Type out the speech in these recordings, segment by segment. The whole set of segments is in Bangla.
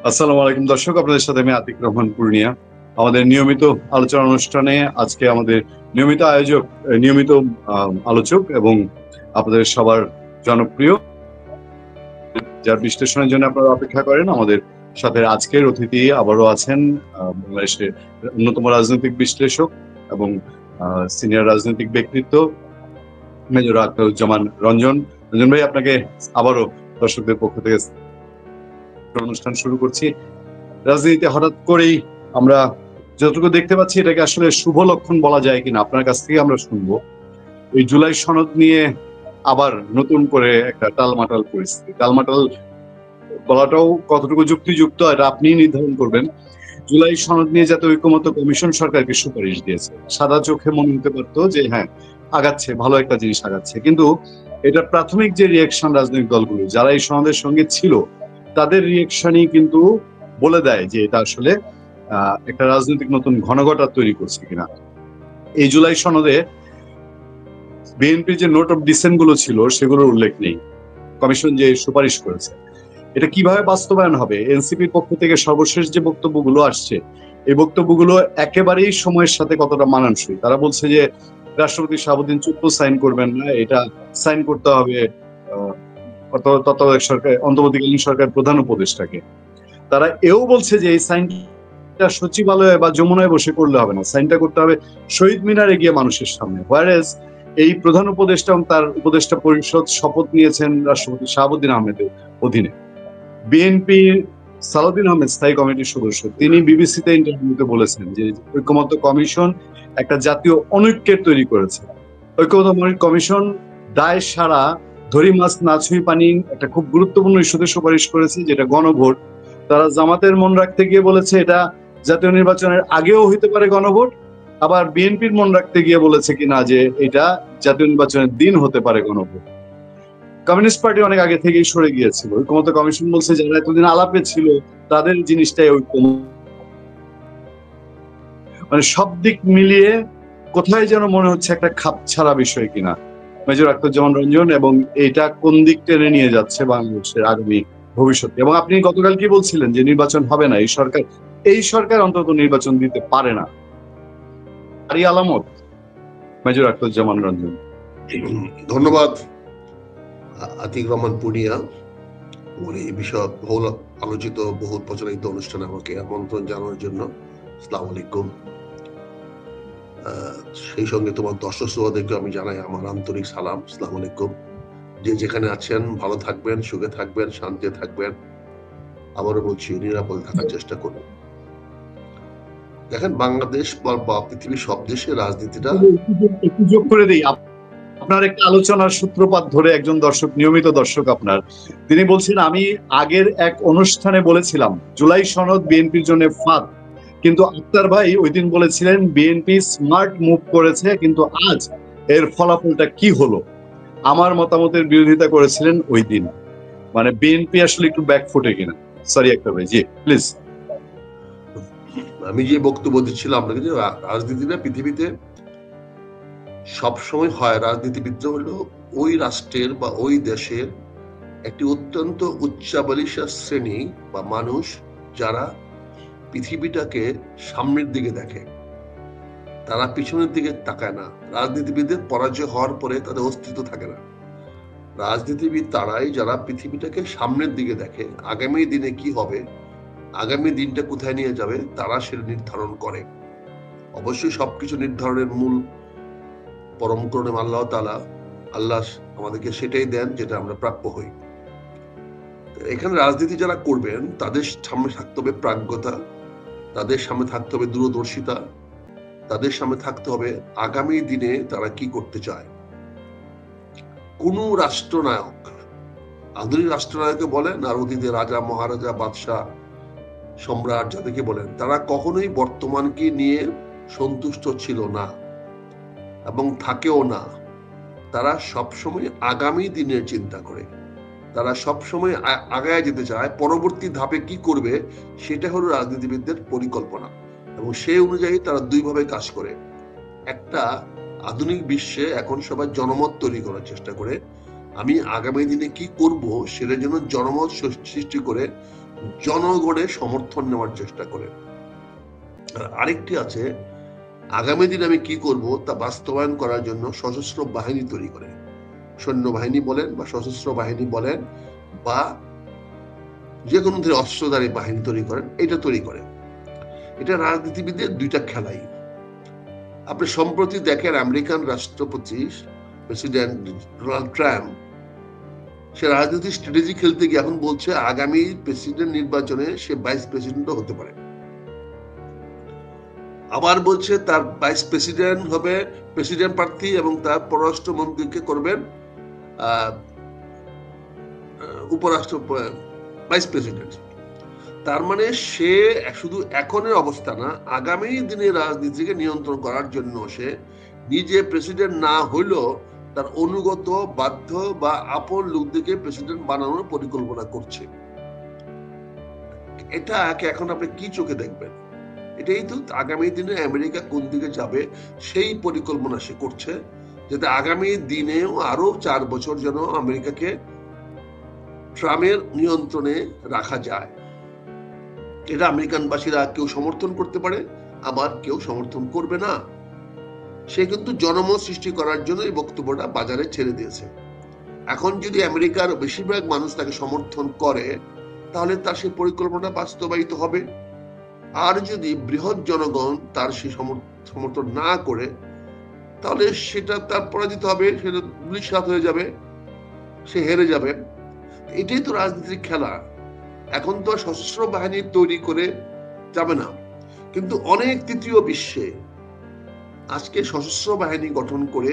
আসসালামু আলাইকুম দর্শক, আপনাদের সাথে আমি আতিক রহমান পূর্ণিয়া। আমাদের নিয়মিত আলোচনা অনুষ্ঠানে আজকে আমাদের নিয়মিত আয়োজক, নিয়মিত আলোচক এবং আপনাদের সবার জনপ্রিয়, যার বিশ্লেষণের জন্য আপনারা অপেক্ষা করেন, আমাদের সাথে আজকের অতিথি আবারও আছেন বাংলাদেশের অন্যতম রাজনৈতিক বিশ্লেষক এবং সিনিয়র রাজনৈতিক ব্যক্তিত্ব মেজর আখতারুজ্জামান রঞ্জন। রঞ্জন ভাই, আপনাকে আবারও দর্শকদের পক্ষ থেকে অনুষ্ঠান শুরু করছি। রাজনীতিতে হঠাৎ করেই আমরা যতটুকু দেখতে পাচ্ছি, এটাকে আসলে শুভ লক্ষণ বলা যায় কিনা আপনার কাছ থেকে আমরা শুনবো। এই জুলাই সনদ নিয়ে আবার নতুন করে একটা টালমাটাল পরিস্থিতি। টালমাটাল বলাটাও কতটুকু যুক্তিযুক্ত এটা আপনি নির্ধারণ করবেন। জুলাই সনদ নিয়ে যাতে ঐকমত্য কমিশন সরকারকে সুপারিশ দিয়েছে, সাদা চোখে মনে হতে পারতো যে হ্যাঁ আগাচ্ছে, ভালো একটা জিনিস আগাচ্ছে, কিন্তু এটা প্রাথমিক যে রিয়েকশন রাজনৈতিক দলগুলো যারা এই সনদের সঙ্গে ছিল, তাদের রিয়েকশনই কিন্তু বলে দেয় যে এটা আসলে একটা রাজনৈতিক নতুন ঘনঘটা তৈরি করছে কিনা। এই জুলাই সনদে বিএনপির যে নোট অফ ডিসেন্ট গুলো ছিল সেগুলোর উল্লেখ নেই। কমিশন যে সুপারিশ করেছে, এটা কিভাবে বাস্তবায়ন হবে? এনসিপির পক্ষ থেকে সর্বশেষ যে বক্তব্যগুলো আসছে, এই বক্তব্যগুলো একেবারেই সময়ের সাথে কতটা মানানসই। তারা বলছে যে রাষ্ট্রপতি শাহাবুদ্দিন চুপ্পু সাইন করবেন না, এটা সাইন করতে হবে তত্ত্বাবধায়ক সরকার, অন্তর্বর্তীকালীন সরকার প্রধান উপদেষ্টাকে। তারা এও বলছে যে এই সাইনটা সচিবালয়ে বা যমুনায় বসে করলে হবে না, সাইনটা করতে হবে শহীদ মিনারে গিয়ে মানুষের সামনে। হোয়ারেজ এই প্রধান উপদেষ্টা এবং তার উপদেষ্টা পরিষদ শপথ নিয়েছেন রাষ্ট্রপতি শাহাবুদ্দিন আহমেদের অধীনে। বিএনপি সালাউদ্দিন আহমেদ স্থায়ী কমিটির সদস্য, তিনি বিবিসিতে ইন্টারভিউতে বলেছেন যে ঐকমত্য কমিশন একটা জাতীয় অনৈক্যের তৈরি করেছে। ঐকমত্য কমিশন দায় সারা ধরি মাছ না ছুঁই পানি একটা খুব গুরুত্বপূর্ণ ইস্যুতে সুপারিশ করেছে, যেটা গণভোট। তারা জামাতের মন রাখতে গিয়ে বলেছে এটা জাতীয় নির্বাচনের আগেও হইতে পারে গণভোট, আবার বিএনপির মন রাখতে গিয়ে বলেছে কিনা যে এটা জাতীয় নির্বাচনের দিন হতে পারে গণভোট। কমিউনিস্ট পার্টি অনেক আগে থেকেই সরে গিয়েছিল। ঐকমত্য কমিশন বলছে যারা এতদিন আলাপে ছিল তাদের জিনিসটাই ঐকমত্য। মানে সব দিক মিলিয়ে কোথায় যেন মনে হচ্ছে একটা খাপ ছাড়া বিষয় কিনা মেজর আখতারুজ্জামান রঞ্জন, এবং এটা কোন দিক টেনে নিয়ে যাচ্ছে বাংলাদেশের আগামী ভবিষ্যতে। এবং আপনি গতকাল কি বলছিলেন যে নির্বাচন হবে না, এই সরকার অন্তত নির্বাচন দিতে পারে না, আরই আলামত মেজর আখতারুজ্জামান রঞ্জন। ধন্যবাদ আতিক রহমান পূর্ণিয়া। এই বিষয়ে বহুল আলোচিত, বহুল প্রচলিত অনুষ্ঠানে আমাকে আমন্ত্রণ জানানোর জন্য আসসালামু আলাইকুম। সেই সঙ্গে তোমার দর্শক শ্রোতাদেরকে আমি জানাই আমার আন্তরিক সালাম, আসসালামু আলাইকুম। যে যেখানে আছেন ভালো থাকবেন, সুখে থাকবেন, শান্তিতে থাকবেন। আবারও বলছি, নিরাপদে থাকার চেষ্টা করুন। দেখেন, বাংলাদেশ বা পৃথিবীর সব দেশের রাজনীতিটা একটু যোগ করে দিই। আপনার একটা আলোচনার সূত্রপাত ধরে একজন দর্শক, নিয়মিত দর্শক আপনার, তিনি বলছেন আমি আগের এক অনুষ্ঠানে বলেছিলাম জুলাই সনদ বিএনপির জন্য ফাঁদ, কিন্তু আক্তার ভাই ওই দিন বলেছিলেন বিএনপি স্মার্ট মুভ করেছে, কিন্তু আজ এর ফলাফলটা কি হলো? আমার মতামতের বিরোধিতা করেছিলেন ওই দিন। মানে বিএনপি আসলে একটু ব্যাকফুটে কিনা? সরি আক্তার ভাই, জি প্লিজ। আমি যে বক্তব্য দিচ্ছিলাম আপনাকে, যে রাজনীতিটা পৃথিবীতে সবসময় হয়, রাজনীতিবিদরা হলো ওই রাষ্ট্রের বা ওই দেশের একটি অত্যন্ত উচ্চাবলিশা শ্রেণী বা মানুষ, যারা পৃথিবীটাকে সামনের দিকে দেখে, তারা পিছনের দিকে তাকায় না। রাজনীতিবিদদের পরাজয় হওয়ার পরে তাদের অস্তিত্ব থাকে না। রাজনীতিবিদ তারাই যারা পৃথিবীটাকে সামনের দিকে দেখে, আগামী দিনে কি হবে, আগামী দিনটা কোথায় নিয়ে যাবে, তারা সেটা নির্ধারণ করে। অবশ্যই সবকিছু নির্ধারণের মূল পরম করুণাময় আল্লাহ তাআলা, আল্লাহ আমাদেরকে সেটাই দেন যেটা আমরা প্রাপ্য হই। এখানে রাজনীতি যারা করবেন তাদের সামনে থাকতে হবে প্রাজ্ঞতা, তাদের সামনে থাকতে হবে দূরদর্শিতা, তাদের সামনে থাকতে হবে আগামী দিনে তারা কি করতে চায়। কোন রাষ্ট্রনায়ক, আধুনিক রাষ্ট্রনায়ককে বলেন আর অতীতে রাজা মহারাজা বাদশাহ সম্রাট যাদেরকে বলেন, তারা কখনোই বর্তমানকে নিয়ে সন্তুষ্ট ছিল না এবং থাকেও না। তারা সবসময় আগামী দিনের চিন্তা করে, তারা সবসময় আগায় যেতে চায়, পরবর্তী ধাপে কি করবে সেটা হলো রাজনীতিবিদদের পরিকল্পনা, এবং সেই অনুযায়ী তারা দুইভাবে কাজ করে। একটা, আধুনিক বিশ্বে এখন সবাই জনমত তৈরি করার চেষ্টা করে, আমি আগামী দিনে কি করব সেটার জন্য জনমত সৃষ্টি করে জনগণের সমর্থন নেওয়ার চেষ্টা করে। আর আরেকটি আছে, আগামী দিন আমি কি করব তা বাস্তবায়ন করার জন্য সশস্ত্র বাহিনী তৈরি করে, সৈন্যবাহিনী বলেন বা সশস্ত্র বাহিনী বলেন বা যে কোনো ধরনের অস্ত্রধারী বাহিনী তৈরি করেন, এটা তৈরি করে। এটা রাজনীতিবিদের দুইটা খেলাই। আপনি সম্প্রতি দেখেন আমেরিকান রাষ্ট্রপতি প্রেসিডেন্ট ডোনাল্ড ট্রাম্প, সে রাজনৈতিক স্ট্র্যাটেজি খেলতে গিয়ে এখন বলছে আগামী প্রেসিডেন্ট নির্বাচনে সে ভাইস প্রেসিডেন্টও হতে পারে। আবার বলছে তার ভাইস প্রেসিডেন্ট হবে প্রেসিডেন্ট প্রার্থী এবং তার পররাষ্ট্রমন্ত্রীকে করবেন উপরাষ্ট্র ভাইস প্রেসিডেন্ট। তার মানে সে শুধু এখনের অবস্থা না, আগামী দিনে রাজনীতিকে নিয়ন্ত্রণ করার জন্য সে নিজে প্রেসিডেন্ট না হইলেও তার অনুগত, বাধ্য বা আপন লোকদেরকে প্রেসিডেন্ট বানানোর পরিকল্পনা করছে। এটা এখন আপনি কি চোখে দেখবেন? এটাই তো আগামী দিনে আমেরিকা কোন দিকে যাবে সেই পরিকল্পনা সে করছে, যাতে আগামী দিনেও আরো 4 বছর যেন আমেরিকাকে ট্রাম্পের নিয়ন্ত্রণে রাখা যায়। এটা আমেরিকানবাসীরা কেউ সমর্থন করতে পারে, আবার কেউ সমর্থন করবে না। সে কিন্তু জনমত সৃষ্টি করার জন্য এই বক্তব্যটা বাজারে ছেড়ে দিয়েছে। এখন যদি আমেরিকার বেশিরভাগ মানুষ তাকে সমর্থন করে, তাহলে তার সেই পরিকল্পনা বাস্তবায়িত হবে। আর যদি বৃহৎ জনগণ তার সেই সমর্থন না করে, তাহলে সেটা তার পরাজিত হবে, সেটা ধূলিসাৎ হয়ে যাবে, সে হেরে যাবে। এটাই তো রাজনীতির খেলা। এখন তো সশস্ত্র বাহিনী তৈরি করে যাবে না, কিন্তু অনেক তৃতীয় বিশ্বে আজকে সশস্ত্র বাহিনী গঠন করে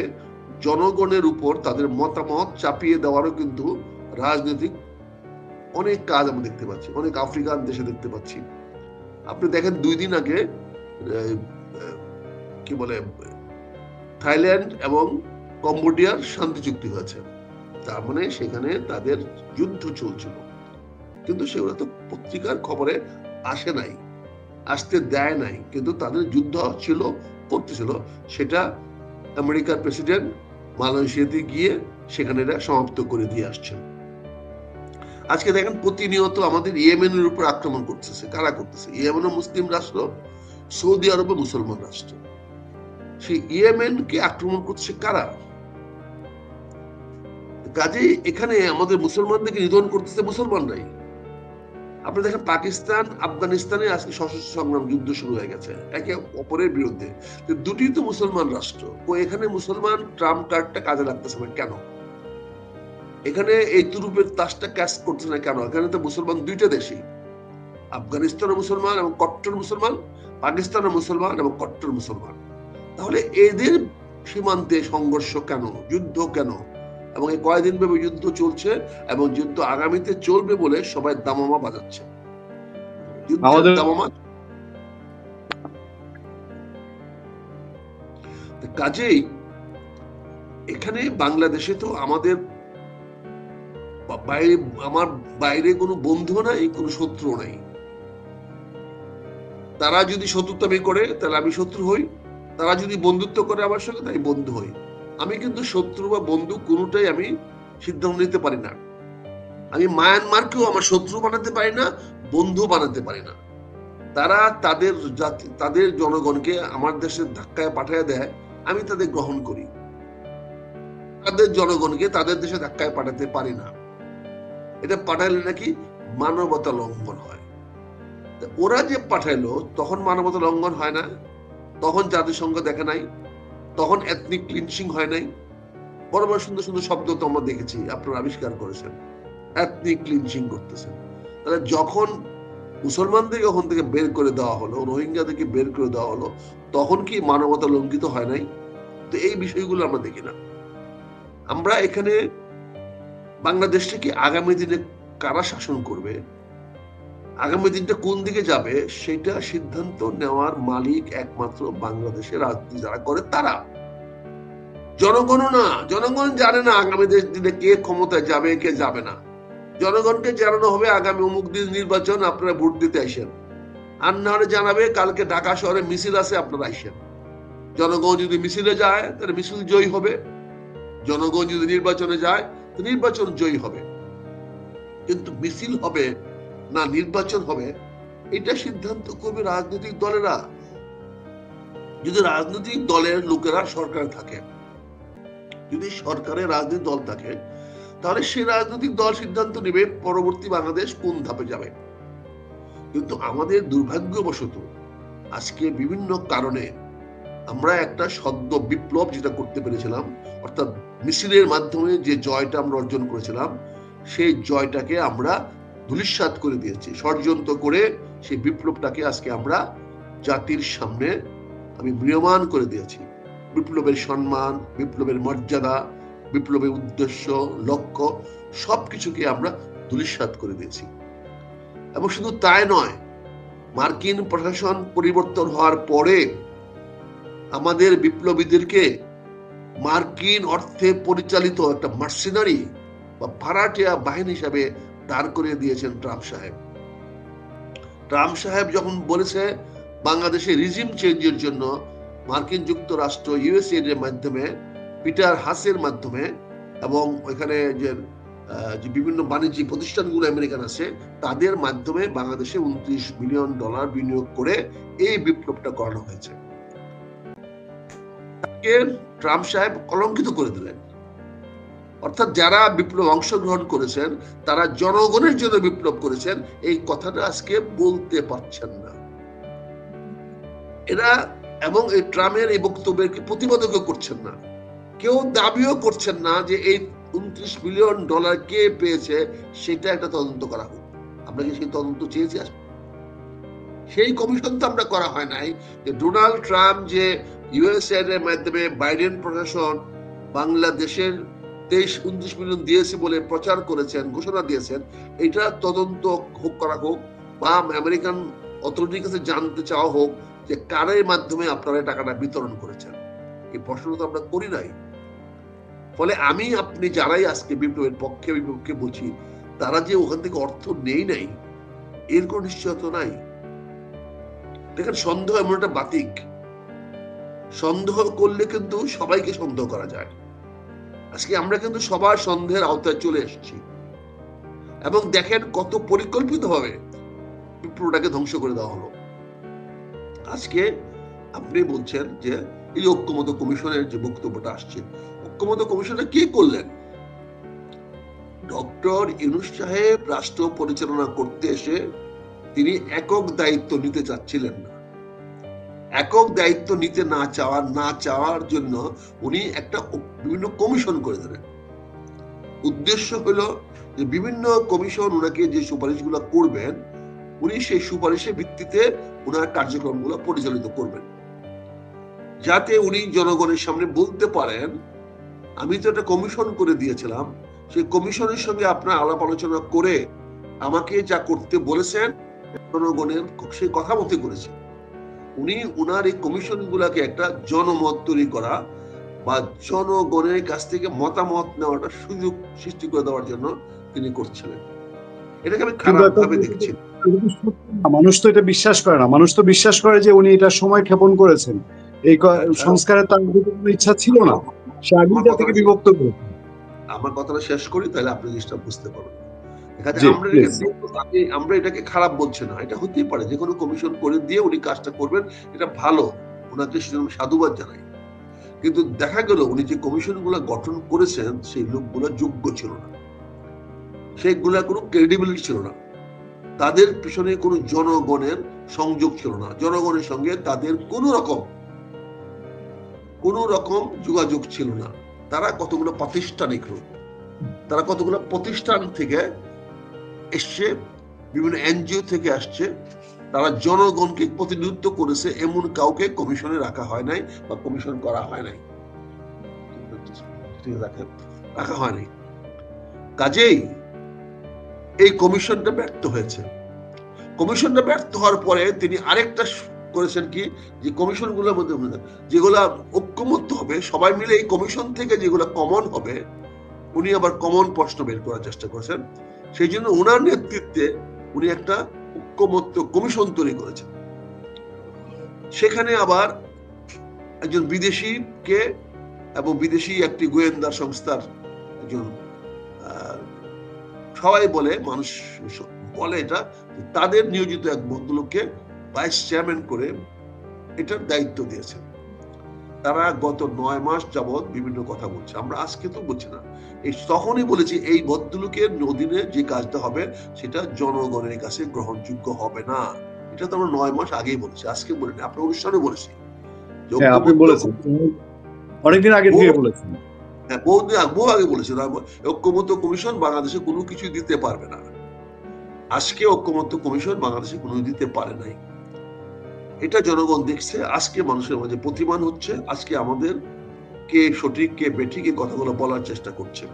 জনগণের উপর তাদের মতামত চাপিয়ে দেওয়ারও কিন্তু রাজনৈতিক অনেক কাজ আমরা দেখতে পাচ্ছি, অনেক আফ্রিকান দেশে দেখতে পাচ্ছি। আপনি দেখেন 2 দিন আগে কি বলে থাইল্যান্ড এবং কম্বোডিয়ার শান্তি চুক্তি হয়েছে। তার মানে সেখানে তাদের যুদ্ধ চলছিল, কিন্তু সেগুলো তো পত্রিকার খবরে আসে নাই, আসতে দেয় নাই, কিন্তু তাদের যুদ্ধ ছিল, করতেছিল। সেটা আমেরিকার প্রেসিডেন্ট মালয়েশিয়াতে গিয়ে সেখানে এটা সমাপ্ত করে দিয়ে আসছেন। আজকে দেখেন প্রতিনিয়ত আমাদের ইয়েমেনের উপর আক্রমণ করতেছে। কারা করতেছে? ইয়েমেনও মুসলিম রাষ্ট্র, সৌদি আরবে মুসলমান রাষ্ট্র। সেই ইয়েমেনকে আক্রমণ করছে কারা? কাজেই এখানে আমাদের মুসলমানদেরকে নিধন করতেছে মুসলমানরাই। আপনি দেখেন পাকিস্তান আফগানিস্তানে আজকে সশস্ত্র সংগ্রাম, যুদ্ধ শুরু হয়ে গেছে একে অপরের বিরুদ্ধে। দুটি তো মুসলমান রাষ্ট্র, এখানে মুসলমান ট্রাম্প কার্ডটা কাজে লাগতেছে না কেন? এখানে এই তুরুপের তাসটা ক্যাচ করতেছে না কেন? এখানে তো মুসলমান দুইটা দেশই, আফগানিস্তানও মুসলমান এবং কট্টর মুসলমান, পাকিস্তানও মুসলমান এবং কট্টর মুসলমান। তাহলে এদের সীমান্তে সংঘর্ষ কেন, যুদ্ধ কেন? এবং এই কয়েকদিন ব্যাপী যুদ্ধ চলছে এবং যুদ্ধ আগামীতে চলবে বলে সবাই দামামা বাজাচ্ছে। কাজেই এখানে বাংলাদেশে তো আমাদের আমার বাইরে কোনো বন্ধু নাই, কোনো শত্রু নাই। তারা যদি শত্রুতামি করে তাহলে আমি শত্রু হই, তারা যদি বন্ধুত্ব করে আমার সঙ্গে তাই বন্ধু হই। আমি কিন্তু শত্রু বা বন্ধু কোনোটাই আমি সিদ্ধান্ত নিতে পারি না। আমি মায়ানমারকেও আমার শত্রু বানাতে পারি না, বন্ধু বানাতে পারি না। তারা তাদের জাতি, তাদের জনগণকে আমার দেশে ধাক্কায় পাঠিয়ে দেয়, আমি তাদের গ্রহণ করি। তাদের জনগণকে তাদের দেশে ধাক্কায় পাঠাতে পারি না। এটা পাঠাইলে নাকি মানবতা লঙ্ঘন হয়। ওরা যে পাঠাইলো তখন মানবতা লঙ্ঘন হয় না, তখন জাতিসংঘ দেখে নাই, তখন এথনিক ক্লিনসিং হয় নাই। বড় বড় সুন্দর সুন্দর শব্দ তো আমরা দেখেছি, আপনারা আবিষ্কার করেছেন, এথনিক ক্লিনসিং করতেছেন। তাহলে যখন মুসলমানদেরকে ওখান থেকে বের করে দেওয়া হলো, রোহিঙ্গাদেরকে বের করে দেওয়া হলো, তখন কি মানবতা লঙ্ঘিত হয় নাই? তো এই বিষয়গুলো আমরা দেখি না। আমরা এখানে বাংলাদেশটাকে আগামী দিনে কারা শাসন করবে, আগামী দিনটা কোন দিকে যাবে, সেটা সিদ্ধান্ত নেওয়ার মালিক একমাত্র বাংলাদেশের রাজনীতি যারা করে তারা। জনগণও না, জনগণ জানে না আগামী দিনে কে ক্ষমতায় যাবে, কে যাবে না। জনগণকে জানানো হবে আগামী অমুক দিন নির্বাচন, আপনারা ভোট দিতে আসেন। আর না হলে জানাবে কালকে ঢাকা শহরে মিছিল আছে, আপনারা আসেন। জনগণ যদি মিছিলে যায় তাহলে মিছিল জয়ী হবে, জনগণ যদি নির্বাচনে যায় তো নির্বাচন জয়ী হবে। কিন্তু মিছিল হবে না নির্বাচন হবে, এটা সিদ্ধান্ত করবে রাজনৈতিক দলেরা। যদি রাজনৈতিক দলের লোকেরা সরকার থাকে, যদি সরকারের রাজনৈতিক দল থাকে, তাহলে সে রাজনৈতিক দল সিদ্ধান্ত নেবে পরবর্তী বাংলাদেশ কোন ধাপে যাবে। কিন্তু আমাদের দুর্ভাগ্যবশত আজকে বিভিন্ন কারণে আমরা একটা সদ্য বিপ্লব যেটা করতে পেরেছিলাম, অর্থাৎ মিছিলের মাধ্যমে যে জয়টা আমরা অর্জন করেছিলাম, সেই জয়টাকে আমরা ধূলিসাৎ করে দিয়েছি। ষড়যন্ত্র করে সেই বিপ্লবটাকে আজকে আমরা জাতির সামনে আমি ম্রিয়মাণ করে দিয়েছি। বিপ্লবের সম্মান, বিপ্লবের মর্যাদা, বিপ্লবের উদ্দেশ্য, লক্ষ্য সবকিছুকে আমরা ধূলিসাৎ করে দিয়েছি। এবং শুধু তাই নয়, মার্কিন প্রশাসন পরিবর্তন হওয়ার পরে আমাদের বিপ্লবীদেরকে মার্কিন অর্থে পরিচালিত একটা মার্সিনারি বা ভাড়াটিয়া বাহিনী হিসাবে দাঁড় করিয়ে দিয়েছেন ট্রাম্প সাহেব। ট্রাম্প সাহেব যখন বলেছে বাংলাদেশে রিজিম চেঞ্জের জন্য মার্কিন যুক্তরাষ্ট্র ইউএসএইড এর মাধ্যমে, পিটার হাসের মাধ্যমে এবং ওইখানে যে বিভিন্ন বাণিজ্যিক প্রতিষ্ঠানগুলো আমেরিকান আছে তাদের মাধ্যমে বাংলাদেশে $29 বিলিয়ন বিনিয়োগ করে এই বিপ্লবটা করানো হয়েছে। তাকে ট্রাম্প সাহেব কলঙ্কিত করে দিলেন। অর্থাৎ যারা বিপ্লব অংশগ্রহণ করেছেন তারা জনগণের জন্য বিপ্লব করেছেন, এই কথাটা আজকে বলতে পারছেন না এরা। এবং এই ট্রাম্পের এই বক্তব্যের প্রতিবাদও করছেন না, কেউ দাবিও করছেন না যে এই $29 বিলিয়ন কে পেয়েছে সেটা একটা তদন্ত করা হোক। আমরা কি সেই তদন্ত চেয়েছি? সেই কমিশন তো আমরা করা হয় নাই। যে ডোনাল্ড ট্রাম্প যে ইউএসএইড এর মাধ্যমে বাইডেন প্রশাসন বাংলাদেশের 29 মিলিয়ন দিয়েছে বলে প্রচার করেছেন, ঘোষণা দিয়েছেন, এটা তদন্ত করা হোক বা আমেরিকান অথরিটির কাছে জানতে চাওয়া হোক যে কারের মাধ্যমে আপনারা টাকাটা বিতরণ করেছেন। এই প্রশ্ন তো আমরা করি নাই। ফলে আমি আপনি যারাই আজকে বিপ্লবের পক্ষে বিপক্ষে বলছি, তারা যে ওখান থেকে অর্থ নেই নাই এর কোন নিশ্চয়তা নাই। দেখেন, সন্দেহ এমন একটা বাতিক, সন্দেহ করলে কিন্তু সবাইকে সন্দেহ করা যায়। আজকে আমরা কিন্তু সবার সন্দেহের আওতায় চলে এসেছি এবং দেখেন কত পরিকল্পিতভাবে বিপ্লবটাকে ধ্বংস করে দেওয়া হলো। আজকে আপনি বলছেন যে এই ঐক্যমত কমিশনের যে বক্তব্যটা আসছে, ঐক্যমত কমিশনে কি করলেন? ডক্টর ইউনূস সাহেব রাষ্ট্র পরিচালনা করতে এসে তিনি একক দায়িত্ব নিতে চাচ্ছিলেন না। একক দায়িত্ব নিতে না চাওয়ার জন্য উনি একটা বিভিন্ন কমিশন করে দিলেন। উদ্দেশ্য হলো যে বিভিন্ন কমিশন উনাকে যে সুপারিশগুলো করবেন, উনি সেই সুপারিশের ভিত্তিতে উনার কার্যক্রমগুলো পরিচালিত করবেন, যাতে উনি জনগণের সামনে বলতে পারেন আমি তো একটা কমিশন করে দিয়েছিলাম, সেই কমিশনের সঙ্গে আপনার আলাপ আলোচনা করে আমাকে যা করতে বলেছেন জনগণের সেই কথা মতো করেছে। উনি উনার এই কমিশন গুলাকে একটা জনমত তৈরি করা বা জনগণের কাছ থেকে মতামত নেওয়াটা সুযোগ সৃষ্টি করে দেওয়ার জন্য তিনি করছিলেন। এটাকে আমি খারাপ ভাবে দেখছি। মানুষ তো এটা বিশ্বাস করে না। মানুষ তো বিশ্বাস করে যে উনি এটা সময় ক্ষেপণ করেছেন। এই সংস্কারের তার কোনো ইচ্ছা ছিল না, সে আগেই থেকে বিভক্ত করেছে। আমার কথাটা শেষ করি, তাহলে আপনি জিনিসটা বুঝতে পারবেন। আমরা এটাকে খারাপ বলছি না, এটা হতেই পারে যে কোনো কমিশন করে দিয়ে উনি কাজটা করবেন, এটা ভালো, ওনাকে সাধুবাদ জানাই। কিন্তু দেখা গেল উনি যে কমিশন গুলা গঠন করেছেন সেই লোকগুলা যোগ্য ছিল না, সেইগুলা কোনো ক্রেডিবিলিটি ছিল না, তাদের পিছনে কোনো জনগণের সংযোগ ছিল না, জনগণের সঙ্গে তাদের কোন রকম যোগাযোগ ছিল না। তারা কতগুলো প্রাতিষ্ঠানিক লোক, তারা কতগুলো প্রতিষ্ঠান থেকে এসছে, বিভিন্ন এনজিও থেকে আসছে, তারা জনগণকে প্রতিনিধিত্ব করেছে, এমন কাউকে কমিশনে রাখা হয় নাই বা কমিশন করা হয় নাই, রাখা হয় নাই। কাজেই এই কমিশনটা ব্যর্থ হয়েছে। কমিশনটা ব্যর্থ হওয়ার পরে তিনি আরেকটা করেছেন কি, যে কমিশন গুলোর মধ্যে যেগুলা ঐক্যমত্য হবে, সবাই মিলে এই কমিশন থেকে যেগুলো কমন হবে, উনি আবার কমন প্রশ্ন বের করার চেষ্টা করেছেন। সেই জন্য ওনার নেতৃত্বে উনি একটা ঐক্যমত্য কমিশন তৈরি করেছেন। সেখানে আবার একজন বিদেশিকে এবং বিদেশি একটি গোয়েন্দা সংস্থার একজন, সবাই বলে, মানুষ বলে এটা তাদের নিয়োজিত এক ভদ্রলোককে ভাইস চেয়ারম্যান করে এটার দায়িত্ব দিয়েছেন। তারা গত 9 মাস যাবৎ বিভিন্ন কথা বলছে, আমরা আজকে তো বলছি না, এই তখনই বলেছি এই ভদ্রলোকের অধীনে যে কাজটা হবে সেটা জনগণের কাছে গ্রহণযোগ্য হবে না। এটা তো আমরা 9 মাস আগেই বলেছি, আজকে বলিনি, আপনার অনুষ্ঠানে বলেছি। আপনি বলেছেন অনেকদিন আগে থেকে বলেছেন। হ্যাঁ, বহু আগে বলেছি। ঐক্যমত্য কমিশন বাংলাদেশে কোনো কিছু দিতে পারবে না। আজকে ঐক্যমত্য কমিশন বাংলাদেশে কোনো দিতে পারে নাই, এটা জনগণ দেখছে। আজকে মানুষের মাঝে প্রতিমান হচ্ছে। আজকে আমাদের কে সঠিক কে বেঠিক এই কথাগুলো বলার চেষ্টা করছে।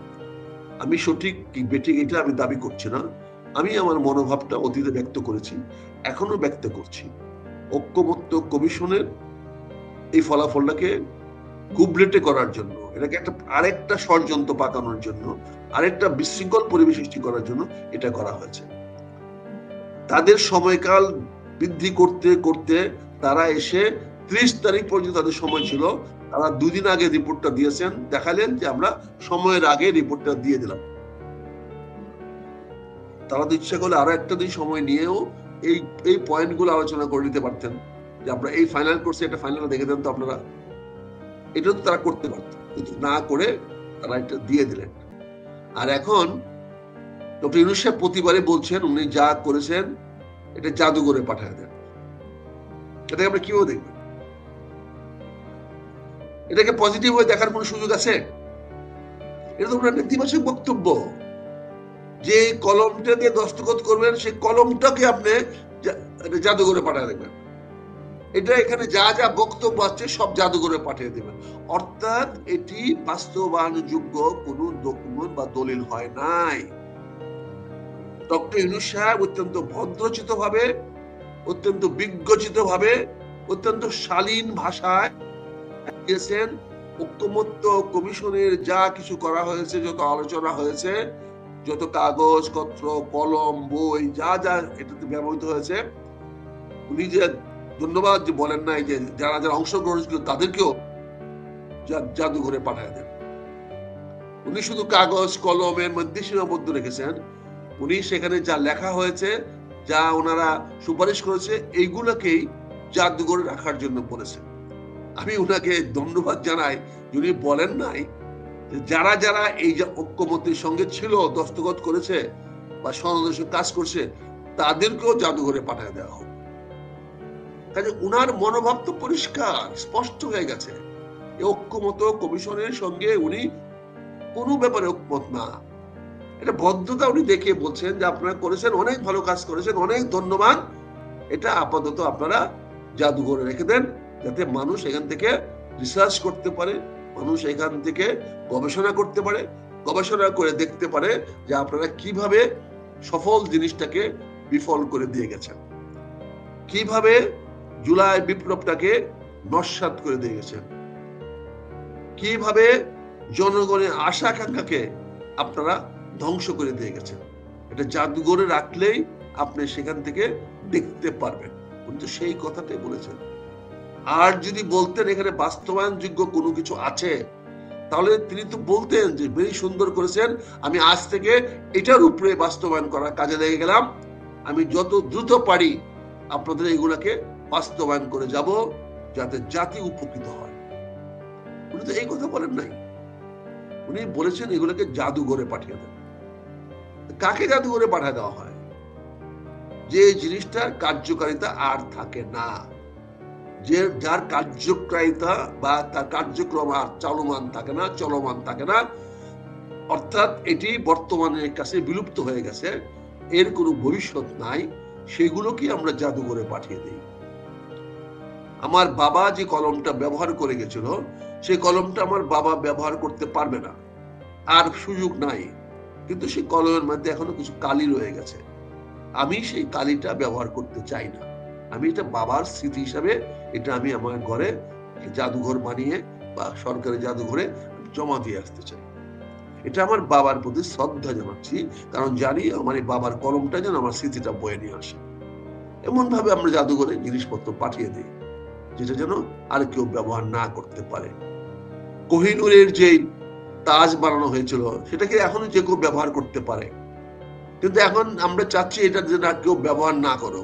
আমি সঠিক কি বেঠিক এটা আমি দাবি করছি না, আমি আমার মনোভাবটা অতীতে ব্যক্ত করেছি, এখনো ব্যক্ত করছি। ঐক্যমত্য কমিশনের এই ফলাফলটাকে গুবলেটে করার জন্য, এটাকে আরেকটা ষড়যন্ত্র পাকানোর জন্য, আরেকটা বিশৃঙ্খল পরিবেশ সৃষ্টি করার জন্য এটা করা হয়েছে। তাদের সময়কাল বৃদ্ধি করতে করতে তারা এসে 30 তারিখ পর্যন্ত তাদের সময় ছিল। তারা 2 দিন আগে রিপোর্টটা দিয়েছেন, দেখালেন যে আমরা সময়ের আগে রিপোর্টটা দিয়ে দিলাম। তারা তো ইচ্ছা করলে আরো একটা দিন সময় নিয়েও এই পয়েন্টগুলো আলোচনা করে নিতে পারতেন, যে আমরা এই ফাইনাল করছি, একটা ফাইনাল দেখে দেন তো আপনারা। এটা তো তারা করতে পারত, কিন্তু না করে তারা এটা দিয়ে দিলেন। আর এখন ডক্টর ইউনূস সাহেব প্রতিবারে বলছেন উনি যা করেছেন এটা জাদুঘরে পাঠায় দেন। এটাকে আমরা কিভাবে দেখবেন? এটাকে পজিটিভ হয়ে দেখার কোন সুযোগ আছে? এটা তো ওনার নেতিবাচক বক্তব্য। যে কলমটা দিয়ে দস্তখত করবেন সেই কলমটাকে আপনি জাদুঘরে পাঠিয়ে দেবেন। এটা এখানে যা যা বক্তব্য আছে সব জাদুঘরে পাঠিয়ে দেবেন। অর্থাৎ এটি বাস্তবায়নযোগ্য কোন ডকুমেন্ট বা দলিল হয় নাই। ডক্টর ইউনূস সাহেব অত্যন্ত ভদ্রচিত ভাবে, অত্যন্ত বিজ্ঞচিত ভাবে, অত্যন্ত শালীন ভাষায় দিয়েছেন ঐক্যমত্য কমিশনের যা কিছু করা হয়েছে, যত আলোচনা হয়েছে, যত কাগজ পত্র কলম বই যা যা এটাতে ব্যবহৃত হয়েছে, উনি যে ধন্যবাদ যে বলেন নাই যে যারা যারা অংশগ্রহণ ছিল তাদেরকেও জাদুঘরে পাঠায় দেন। উনি শুধু কাগজ কলমের মধ্যে সীমাবদ্ধ রেখেছেন। উনি সেখানে যা লেখা হয়েছে, যা ওনারা সুপারিশ করেছে, এইগুলোকেই জাদুঘরে রাখার জন্য বলেছেন। আমি ওনাকে ধন্যবাদ জানাই, উনি বলেন নাই যারা যারা এই যে ঐক্যমত্যের সঙ্গে ছিল, দস্তখত করেছে বা সনদের কাজ করছে, তাদেরকেও জাদুঘরে পাঠিয়ে দেওয়া হোক। কাজে উনার মনোভাব তো পরিষ্কার স্পষ্ট হয়ে গেছে। ঐক্যমত্য কমিশনের সঙ্গে উনি কোনো ব্যাপারে ঐক্যমত না। এটা ভদ্রতা উনি দেখে বলছেন যে আপনারা করেছেন, অনেক ভালো কাজ করেছেন, অনেক ধন্যবাদ, এটা আপাতত আপনারা জাদুঘরে রেখে দেন, যাতে মানুষ এখান থেকে রিসার্চ করতে পারে, মানুষ এখান থেকে গবেষণা করতে পারে, গবেষণা করে দেখতে পারে যে আপনারা কিভাবে সফল জিনিসটাকে বিফল করে দিয়ে গেছেন, কিভাবে জুলাই বিপ্লবটাকে নস্যাৎ করে দিয়ে গেছেন, কিভাবে জনগণের আশা আকাঙ্ক্ষাকে আপনারা ধ্বংস করে দিয়ে গেছেন। এটা জাদুঘরে রাখলেই আপনি সেখান থেকে দেখতে পারবেন। উনি তো সেই কথাটাই বলেছেন। আর যদি বলতেন এখানে বাস্তবায়নযোগ্য কোনো কিছু আছে, তাহলে তিনি তো বলতেন যে বেশ সুন্দর করেছেন, আমি আজ থেকে এটার উপরে বাস্তবায়ন করার কাজে লেগে গেলাম, আমি যত দ্রুত পারি আপনাদের এগুলাকে বাস্তবায়ন করে যাব, যাতে জাতি উপকৃত হয়। উনি তো এই কথা বলেন নাই, উনি বলেছেন এগুলোকে জাদুঘরে পাঠিয়ে দেন। কাকে জাদুঘরে পাঠিয়ে দেওয়া হয়? যে জিনিসটার কার্যকারিতা আর থাকে না, যে যার কার্যকারিতা বা তার কার্যক্রম আর চলমান থাকে না, অর্থাৎ এটি বর্তমানের কাছে বিলুপ্ত হয়ে গেছে, এর কোনো ভবিষ্যৎ নাই, সেগুলোকে আমরা জাদুঘরে পাঠিয়ে দিই। আমার বাবা যে কলমটা ব্যবহার করে গেছিল, সেই কলমটা আমার বাবা ব্যবহার করতে পারবে না, আর সুযোগ নাই, কিন্তু সেই কলমের মধ্যে এখনো কিছু কালি রয়ে গেছে। আমি সেই কালিটা ব্যবহার করতে চাই না। আমি এটা বাবার স্মৃতি হিসাবে এটা আমি আমার ঘরে জাদুঘর বানিয়ে বা সরকারি জাদুঘরে জমা দিয়ে আসতে চাই। এটা আমার বাবার প্রতি শ্রদ্ধা জানাচ্ছি, কারণ জানি আমার এই বাবার কলমটা যেন আমার স্মৃতিটা বয়ে নিয়ে আসে। এমন ভাবে আমরা জাদুঘরে জিনিসপত্র পাঠিয়ে দিই যেটা যেন আর কেউ ব্যবহার না করতে পারে। কোহিনূরের যে তাজ বানানো হয়েছিল সেটাকে এখনো যে কেউ ব্যবহার করতে পারে। কিন্তু এখন আমরা চাচ্ছি এটা যেন কেউ ব্যবহার না করো।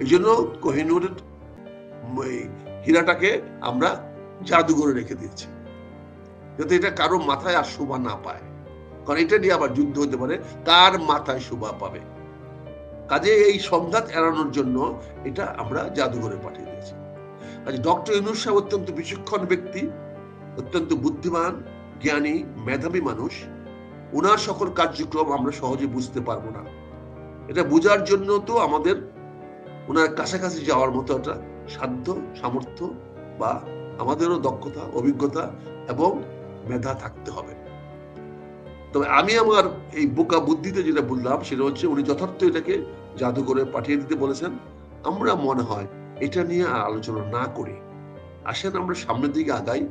এই জন্য কোহিনূর হীরাটাকে আমরা জাদুঘরে রেখে দিয়েছি, যাতে এটা কারো মাথায় আর শোভা না পায়, কারণ এটা নিয়ে আবার যুদ্ধ হতে পারে, কার মাথায় শোভা পাবে। কাজে এই সংঘাত এড়ানোর জন্য এটা আমরা জাদুঘরে পাঠিয়ে দিয়েছি। কাজে ডক্টর ইউনূস সাহেব অত্যন্ত বিচক্ষণ ব্যক্তি, অত্যন্ত বুদ্ধিমান, জ্ঞানী, মেধাবী মানুষ। ওনার সকল কার্যক্রম আমরা সহজে বুঝতে পারবো না। এটা বোঝার জন্য তো আমাদের ওনার কাছাকাছি যাওয়ার মতো একটা সাধ্য, সামর্থ্য বা আমাদেরও দক্ষতা, অভিজ্ঞতা এবং মেধা থাকতে হবে। তবে আমি আমার এই বোকা বুদ্ধিতে যেটা বললাম সেটা হচ্ছে উনি যথার্থ এটাকে জাদুঘরে পাঠিয়ে দিতে বলেছেন। আমরা মনে হয় এটা নিয়ে আর আলোচনা না করি, আসেন আমরা সামনের দিকে আগাই,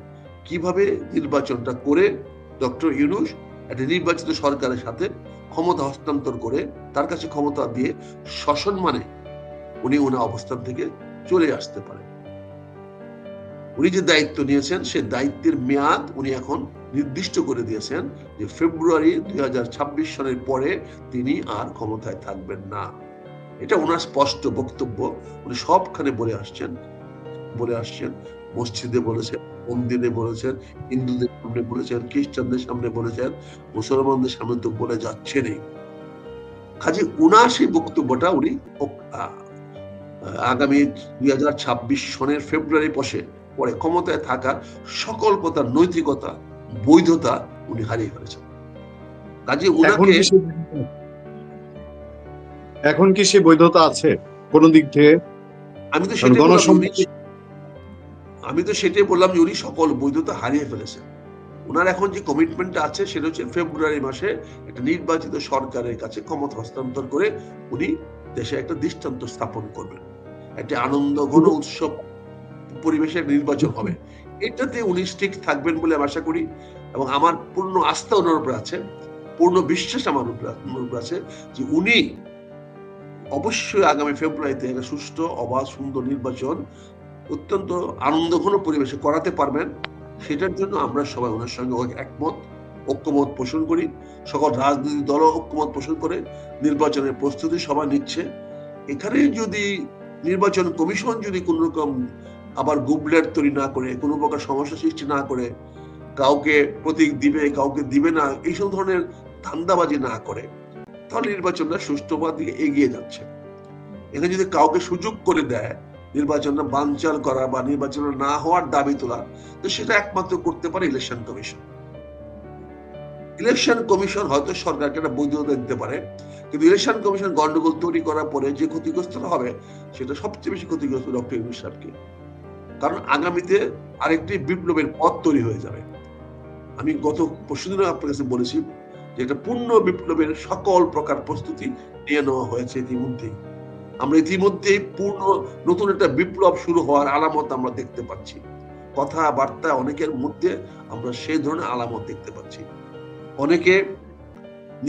কিভাবে নির্বাচনটা করে ডক্টর ইউনূস একটা নির্বাচিত সরকারের সাথে ক্ষমতা হস্তান্তর করে তার কাছে ক্ষমতা দিয়ে সসম্মানে উনি ওনার অবস্থান থেকে চলে আসতে পারেন। উনি যে দায়িত্ব নিয়েছেন সে দায়িত্বের মেয়াদ উনি এখন নির্দিষ্ট করে দিয়েছেন যে ফেব্রুয়ারি 2026 সনের পরে তিনি আর ক্ষমতায় থাকবেন না। এটা ওনার স্পষ্ট বক্তব্য, উনি সবখানে বলে আসছেন, মসজিদে বলেছেন, মন্দিরে বলেছেন, হিন্দুদের সামনে বলেছেন, খ্রিস্টানদের সামনে বলেছেন, মুসলমানদের সামনে তো বলে যাচ্ছেনই। কাজে ওনার সেই বক্তব্যটা উনি আগামী 2026 সনের ফেব্রুয়ারি পরে ক্ষমতায় থাকার সকল কথার নৈতিকতা, বৈধতা উনি হারিয়ে ফেলেছেন। কাজে ওনাকে এখন কি সে বৈধতা আছে কোন দিক থেকে? আমি তো সেটাই বললাম যে উনি সকল বৈধতা হারিয়ে ফেলেছেন। ওনার এখন যে কমিটমেন্টটা আছে সেটা হচ্ছে ফেব্রুয়ারি মাসে একটা নির্বাচিত সরকারের কাছে ক্ষমতা হস্তান্তর করে উনি দেশে একটা দৃষ্টান্ত স্থাপন করবেন, একটা আনন্দ ঘন উৎসব পরিবেশের নির্বাচন হবে। এটাতে উনি স্টিক থাকবেন বলে আমি আশা করি, এবং আমার পূর্ণ আস্থা ওনার উপর আছে, পূর্ণ বিশ্বাস আমার উপর আছে যে উনি অবশ্যই আগামী ফেব্রুয়ারিতে একটা সুষ্ঠু, অবাধ, সুন্দর নির্বাচন অত্যন্ত আনন্দঘন পরিবেশে করাতে পারবেন। সেটার জন্য আমরা সবাই ওনার সঙ্গে ঐক্যমত পোষণ করি। সকল রাজনৈতিক দল ঐক্যমত পোষণ করে নির্বাচনের প্রস্তুতি সবাই নিচ্ছে। এখানে যদি নির্বাচন কমিশন যদি কোন রকম আবার গুবলেট তৈরি না করে, কোনো প্রকার সমস্যা সৃষ্টি না করে, কাউকে প্রতীক দিবে কাউকে দিবে না এইসব ধরনের ধান্দাবাজি না করে, তাহলে নির্বাচনটা সুষ্ঠুভাবে দিকে এগিয়ে যাচ্ছে। এখানে যদি কাউকে সুযোগ করে দেয় নির্বাচনটা বানচাল করা বা নির্বাচন না হওয়ার দাবি তোলা, তো সেটা একমাত্র করতে পারে ইলেকশন কমিশন। ইলেকশন কমিশন হয়তো সরকারকে একটা বৈধতা দিতে পারে, কিন্তু ইলেকশন কমিশন গন্ডগোল তৈরি করার পরে যে ক্ষতিগ্রস্ত হবে সেটা সবচেয়ে বেশি ক্ষতিগ্রস্ত ডক্টর ইউনূস সাহেবকে। কারণ আগামীতে আরেকটি বিপ্লবের পথ তৈরি হয়ে যাবে। আমি গত পরশুদিন আপনার কাছে বলেছি যে একটা পূর্ণ বিপ্লবের সকল প্রকার প্রস্তুতি নিয়ে নেওয়া হয়েছে ইতিমধ্যেই। আমরা ইতিমধ্যেই পূর্ণ নতুন একটা বিপ্লব শুরু হওয়ার আলামত আমরা দেখতে পাচ্ছি। কথাবার্তা অনেকের মধ্যে আমরা সেই ধরনের আলামত দেখতে পাচ্ছি। অনেকে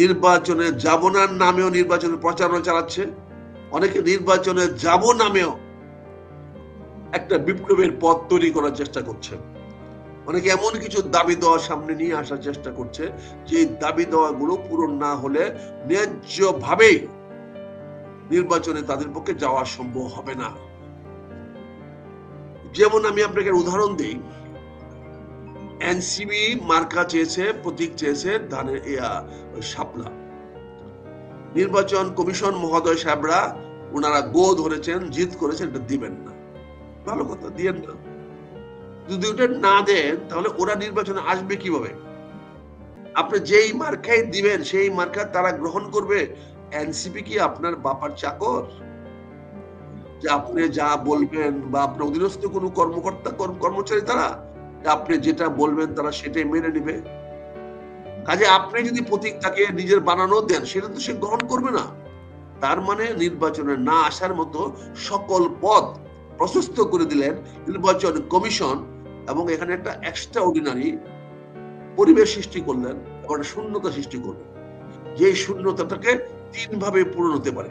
নির্বাচনে যাব না নামেও নির্বাচনের প্রচারণা চালাচ্ছে, অনেকে নির্বাচনে যাব নামেও একটা বিপ্লবের পথ তৈরি করার চেষ্টা করছে। অনেকে এমন কিছু দাবি দেওয়া সামনে নিয়ে আসার চেষ্টা করছে যে দাবি দেওয়া গুলো পূরণ না হলে ন্যায্যভাবে নির্বাচনে তাদের পক্ষে যাওয়া সম্ভব হবে না। যেমন আমি আপনাকে উদাহরণ দিই, এনসিপি মার্কা চেয়েছে, প্রতীক চেয়েছে ধানের শাপলা। নির্বাচন কমিশন মহোদয় সাহেবরা ওনারা গো ধরেছেন, জিত করেছেন, এটা দিবেন না। ভালো কথা, দিয়েন না। যদি ওটা না দেন তাহলে ওরা নির্বাচনে আসবে কিভাবে? আপনি যেই মার্কাই দিবেন সেই মার্কা তারা গ্রহণ করবে। এনসিপি কি আপনার বাপার চাকর যে আপনি যা বলবেন, বা আপনার অধীনস্থ কোনো কর্মকর্তা কর্মচারী তারা আপনি যেটা বলবেন তারা সেটাই মেনে নিবে? কাজে আপনি যদি প্রতীক তাকে নিজের বানানো দেন সেটা তো সে গ্রহণ করবে না। তার মানে নির্বাচনে না আসার মতো সকল পথ প্রশস্ত করে দিলেন নির্বাচন কমিশন, এবং এখানে একটা এক্সট্রা অর্ডিনারি পরিবেশ সৃষ্টি করলেন, এবং একটা শূন্যতা সৃষ্টি করলেন। যে শূন্যতাটাকে তিন ভাবে পূরণ হতে পারে।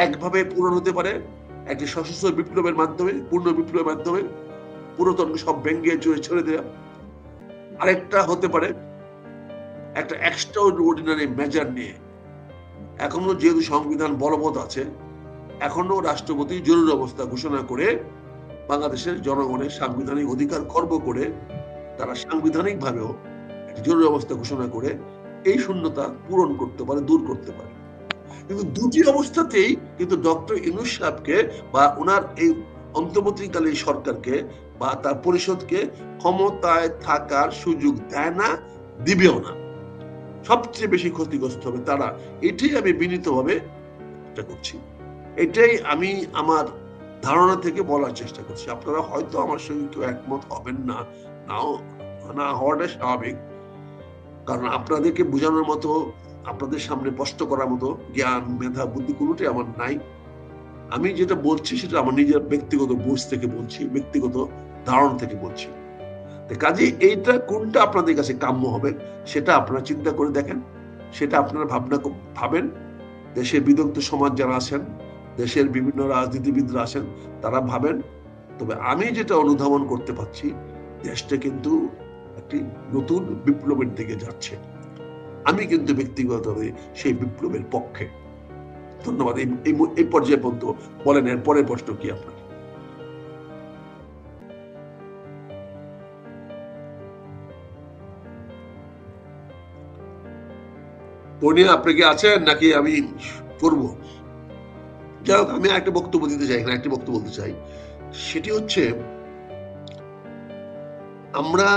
একভাবে পূরণ হতে পারে একটি সশস্ত্র বিপ্লবের মাধ্যমে, পূর্ণ বিপ্লবের মাধ্যমে পুরাতন সব ভেঙে চুরে ছেড়ে দেওয়া। আরেকটা হতে পারে একটা এক্সট্রা অর্ডিনারি মেজার নিয়ে, এখনো যেহেতু সংবিধান বলবৎ আছে, এখনো রাষ্ট্রপতি জরুরি অবস্থা ঘোষণা করে বাংলাদেশের জনগণের সাংবিধানিক অধিকার খর্ব করে তারা সাংবিধানিক ভাবেও জরুরি অবস্থা ঘোষণা করে এই শূন্যতা পূরণ করতে পারে, দূর করতে পারে। কিন্তু দুটি অবস্থাতেই কিন্তু ডক্টর ইউনূস সাহেবকে বা ওনার এই অন্তর্বর্তীকালীন সরকারকে বা তার পরিষদকে ক্ষমতায় থাকার সুযোগ দেয় না, দিবেও না। সবচেয়ে বেশি ক্ষতিগ্রস্ত হবে তারা। এটাই আমি বিনীতভাবে করছি, এটাই আমি আমার ধারণা থেকে বলার চেষ্টা করছি। আপনারা হয়তো আমার সঙ্গে কেউ একমত হবেন না, না হওয়াটা স্বাভাবিক, কারণ আপনাদেরকে বোঝানোর মতো, আপনাদের সামনে স্পষ্ট করার মতো জ্ঞান, মেধা, বুদ্ধি কোনোটাই আমার নাই। আমি যেটা বলছি সেটা আমার নিজের ব্যক্তিগত বুঝ থেকে বলছি, ব্যক্তিগত ধারণা থেকে বলছি। কাজে এইটা কোনটা আপনাদের কাছে কাম্য হবে সেটা আপনারা চিন্তা করে দেখেন, সেটা আপনারা ভাবেন। দেশের বিদগ্ধ সমাজ যারা আছেন, দেশের বিভিন্ন রাজনীতিবিদরা আছেন, তারা ভাবেন। তবে আমি যেটা অনুধাবন করতে পারছি, দেশটা কিন্তু একটি নতুন বিপ্লবের দিকে যাচ্ছে। আমি কিন্তু ব্যক্তিগতভাবে সেই বিপ্লবের পক্ষে। ধন্যবাদ। এই পর্যায়ে পর্যন্ত বলেন এর পরের প্রশ্ন কি আপনার? পূর্ণিমা, আপনি কি আছেন নাকি আমি করব? যাই হোক, আমি একটা বক্তব্য দিতে চাই, একটা বক্তব্য বলতে চাই। সেটি হচ্ছে, আমরা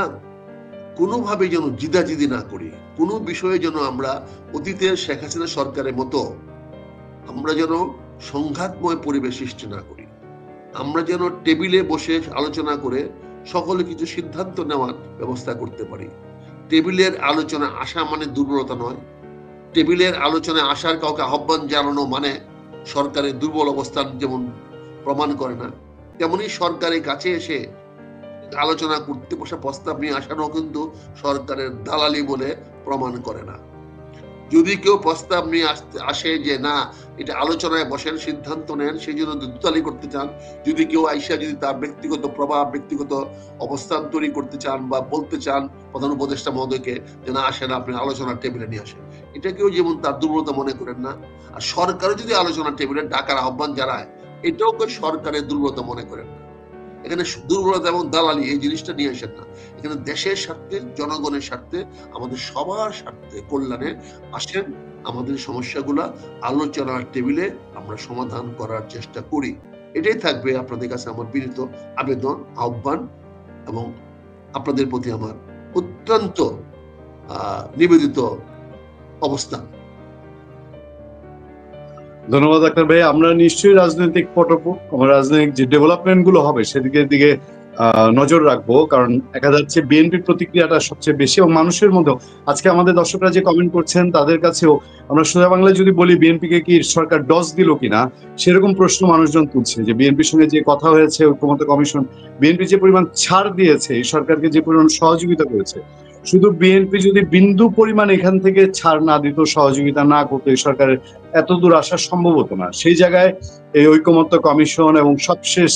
কোনোভাবে যেন জিদাজিদি না করি, কোনো বিষয়ে যেন আমরা অতীতের শেখ হাসিনা সরকারের মতো আমরা যেন সংঘাতময় পরিবেশ সৃষ্টি না করি। আমরা যেন টেবিলে বসে আলোচনা করে সকলে কিছু সিদ্ধান্ত নেওয়ার ব্যবস্থা করতে পারি। টেবিলের আলোচনা আসা মানে দুর্বলতা নয়। টেবিলের আলোচনায় আসার কাউকে আহ্বান জানানো মানে সরকারের দুর্বল অবস্থান যেমন প্রমাণ করে না, তেমনি সরকারের কাছে এসে আলোচনা করতে বসা প্রস্তাব নিয়ে আসানো কিন্তু সরকারের দালালি বলে প্রমাণ করে না। যদি কেউ প্রস্তাব নিয়ে আসে যে না, এটা আলোচনায় বসেন, সিদ্ধান্ত নেন, সেই জন্য দুতালি করতে চান, যদি কেউ আইসা যদি তার ব্যক্তিগত প্রভাব, ব্যক্তিগত অবস্থান তৈরি করতে চান বা বলতে চান প্রধান উপদেষ্টা মহোদয়কে যে না, আসেন আপনি আলোচনার টেবিলে নিয়ে আসেন, এটা কেউ যেমন তার দুর্বলতা মনে করেন না। আর সরকারও যদি আলোচনার টেবিলে ডাকার আহ্বান জানায়, এটাও কেউ সরকারের দুর্বলতা মনে করেন না। এখানে দুর্বলতা এবং দালালি এই জিনিসটা নিয়ে আসেন না। এখানে দেশের স্বার্থে, জনগণের স্বার্থে, আমাদের সবার স্বার্থে, কল্যাণে আসেন। আমাদের সমস্যাগুলা আলোচনার টেবিলে আমরা সমাধান করার চেষ্টা করি। এটাই থাকবে আপনাদের কাছে আমার বিনীত আবেদন, আহ্বান এবং আপনাদের প্রতি আমার অত্যন্ত নিবেদিত অবস্থান। ধন্যবাদ ডাক্তার ভাই। আমরা নিশ্চয়ই রাজনৈতিক পটভূ, রাজনৈতিক যে ডেভেলপমেন্ট গুলো হবে সেদিকের দিকে নজর রাখবো, কারণ দেখা যাচ্ছে বিএনপির প্রতিক্রিয়াটা সবচেয়ে বেশি এবং মানুষের মধ্যে আজকে আমাদের দর্শকরা যে কমেন্ট করছেন তাদের কাছেও আমরা সোজা বাংলায় যদি বলি বিএনপিকে কি সরকার ডস দিল কিনা, সেরকম প্রশ্ন মানুষজন তুলছে যে বিএনপির সঙ্গে যে কথা হয়েছে ঐক্যমত্য কমিশন, বিএনপি যে পরিমাণ ছাড় দিয়েছে, এই সরকারকে যে পরিমাণ সহযোগিতা করেছে, শুধু বিএনপি যদি বিন্দু পরিমাণ এখান থেকে ছাড় না দিত, সহযোগিতা না করতো, এই সরকারের এত দূর আসা সম্ভব হতো না। সেই জায়গায় এই ঐক্যমত্য কমিশন এবং সবশেষ